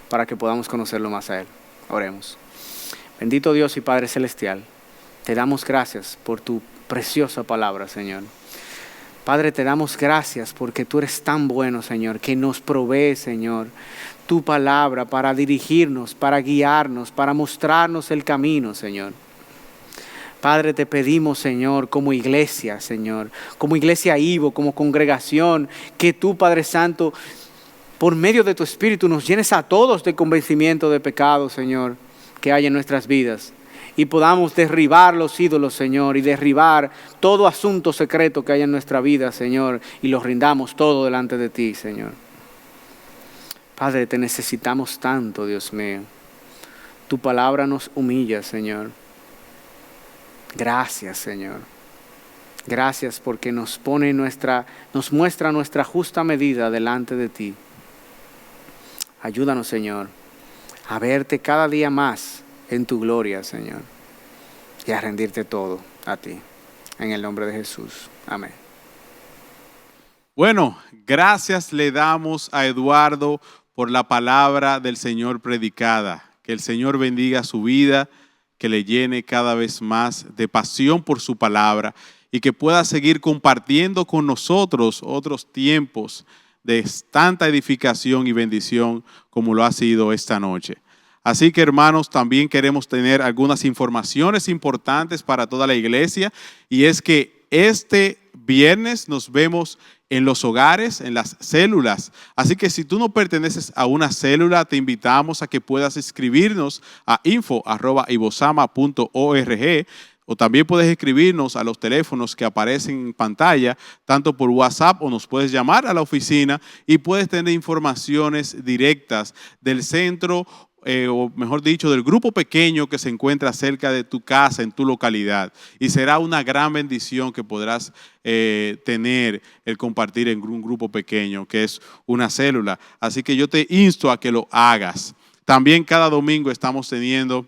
para que podamos conocerlo más a Él. Oremos. Bendito Dios y Padre Celestial, te damos gracias por tu preciosa palabra, Señor. Padre, te damos gracias porque tú eres tan bueno, Señor, que nos provee, Señor, tu palabra para dirigirnos, para guiarnos, para mostrarnos el camino, Señor. Padre, te pedimos, Señor, como iglesia, Señor, como iglesia Ivo, como congregación, que tú, Padre Santo, por medio de tu Espíritu nos llenes a todos de convencimiento de pecado, Señor, que hay en nuestras vidas. Y podamos derribar los ídolos, Señor, y derribar todo asunto secreto que hay en nuestra vida, Señor, y los rindamos todo delante de ti, Señor. Padre, te necesitamos tanto, Dios mío. Tu palabra nos humilla, Señor. Gracias, Señor. Gracias porque nos muestra nuestra justa medida delante de ti. Ayúdanos, Señor, a verte cada día más en tu gloria, Señor, y a rendirte todo a ti. En el nombre de Jesús. Amén. Bueno, gracias le damos a Eduardo por la palabra del Señor predicada. Que el Señor bendiga su vida, que le llene cada vez más de pasión por su palabra y que pueda seguir compartiendo con nosotros otros tiempos de tanta edificación y bendición como lo ha sido esta noche. Así que, hermanos, también queremos tener algunas informaciones importantes para toda la iglesia, y es que este viernes nos vemos en los hogares, en las células. Así que si tú no perteneces a una célula, te invitamos a que puedas escribirnos a info@ivosama.org, o también puedes escribirnos a los teléfonos que aparecen en pantalla, tanto por WhatsApp, o nos puedes llamar a la oficina y puedes tener informaciones directas del centro, o mejor dicho, del grupo pequeño que se encuentra cerca de tu casa, en tu localidad. Y será una gran bendición que podrás tener el compartir en un grupo pequeño, que es una célula. Así que yo te insto a que lo hagas. También cada domingo estamos teniendo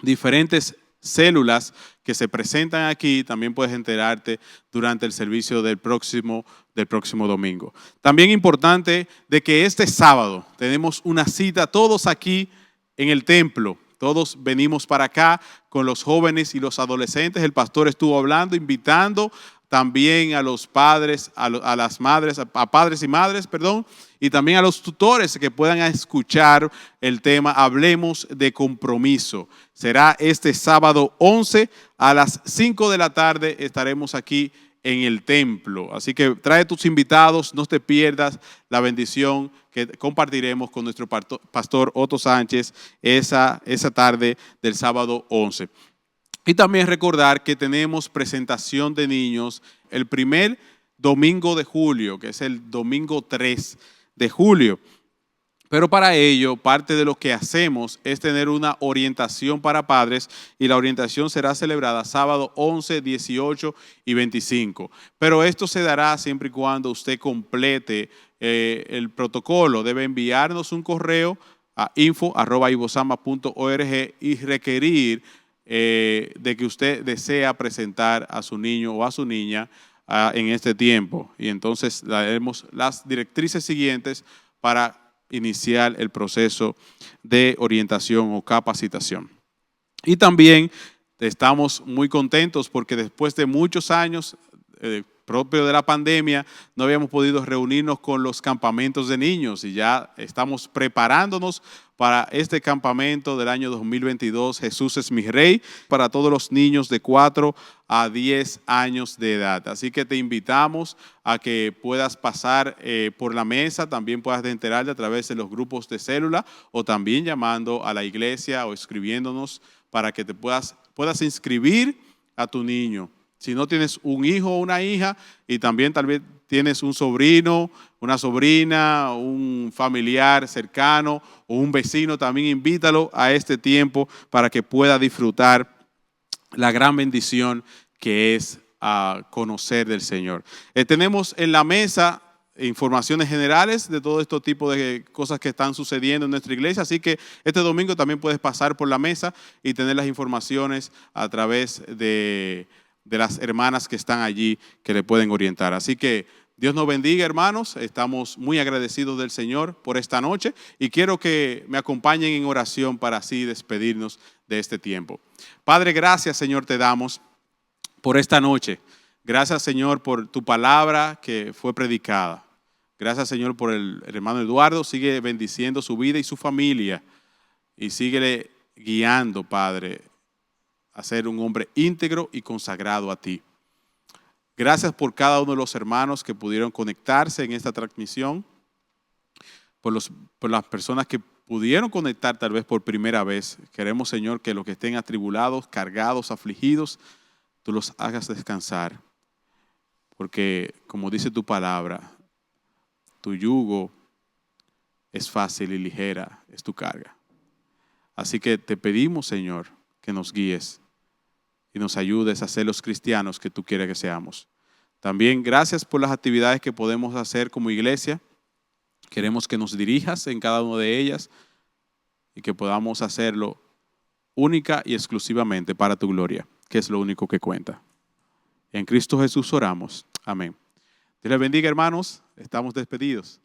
diferentes células que se presentan aquí. También puedes enterarte durante el servicio del próximo domingo. También importante de que este sábado tenemos una cita todos aquí en el templo. Todos venimos para acá con los jóvenes y los adolescentes. El pastor estuvo hablando, invitando también a los padres, a las madres, a padres y madres, perdón, y también a los tutores que puedan escuchar el tema Hablemos de Compromiso. Será este sábado 11 a las 5 de la tarde, estaremos aquí en el templo. Así que trae tus invitados, no te pierdas la bendición que compartiremos con nuestro pastor Otto Sánchez esa tarde del sábado 11. Y también recordar que tenemos presentación de niños el primer domingo de julio, que es el domingo 3 de julio. Pero para ello, parte de lo que hacemos es tener una orientación para padres y la orientación será celebrada sábado 11, 18 y 25. Pero esto se dará siempre y cuando usted complete el protocolo. Debe enviarnos un correo a info@ibosama.org y requerir de que usted desea presentar a su niño o a su niña en este tiempo. Y entonces daremos las directrices siguientes para iniciar el proceso de orientación o capacitación. Y también estamos muy contentos porque después de muchos años propio de la pandemia, no habíamos podido reunirnos con los campamentos de niños y ya estamos preparándonos para este campamento del año 2022, Jesús es mi Rey, para todos los niños de 4 a 10 años de edad. Así que te invitamos a que puedas pasar por la mesa, también puedas enterarte a través de los grupos de célula o también llamando a la iglesia o escribiéndonos para que te puedas inscribir a tu niño. Si no tienes un hijo o una hija y también tal vez tienes un sobrino, una sobrina, un familiar cercano o un vecino, también invítalo a este tiempo para que pueda disfrutar la gran bendición que es conocer del Señor. Tenemos en la mesa informaciones generales de todo este tipo de cosas que están sucediendo en nuestra iglesia, así que este domingo también puedes pasar por la mesa y tener las informaciones a través de las hermanas que están allí que le pueden orientar. Así que Dios nos bendiga, hermanos. Estamos muy agradecidos del Señor por esta noche y quiero que me acompañen en oración para así despedirnos de este tiempo. Padre, gracias, Señor, te damos por esta noche. Gracias, Señor, por tu palabra que fue predicada. Gracias, Señor, por el hermano Eduardo. Sigue bendiciendo su vida y su familia y síguele guiando, Padre, a ser un hombre íntegro y consagrado a ti. Gracias por cada uno de los hermanos que pudieron conectarse en esta transmisión, por las personas que pudieron conectar tal vez por primera vez. Queremos, Señor, que los que estén atribulados, cargados, afligidos, tú los hagas descansar. Porque, como dice tu palabra, tu yugo es fácil y ligera, es tu carga. Así que te pedimos, Señor, que nos guíes y nos ayudes a ser los cristianos que tú quieres que seamos. También gracias por las actividades que podemos hacer como iglesia. Queremos que nos dirijas en cada una de ellas y que podamos hacerlo única y exclusivamente para tu gloria, que es lo único que cuenta. En Cristo Jesús oramos. Amén. Dios les bendiga, hermanos. Estamos despedidos.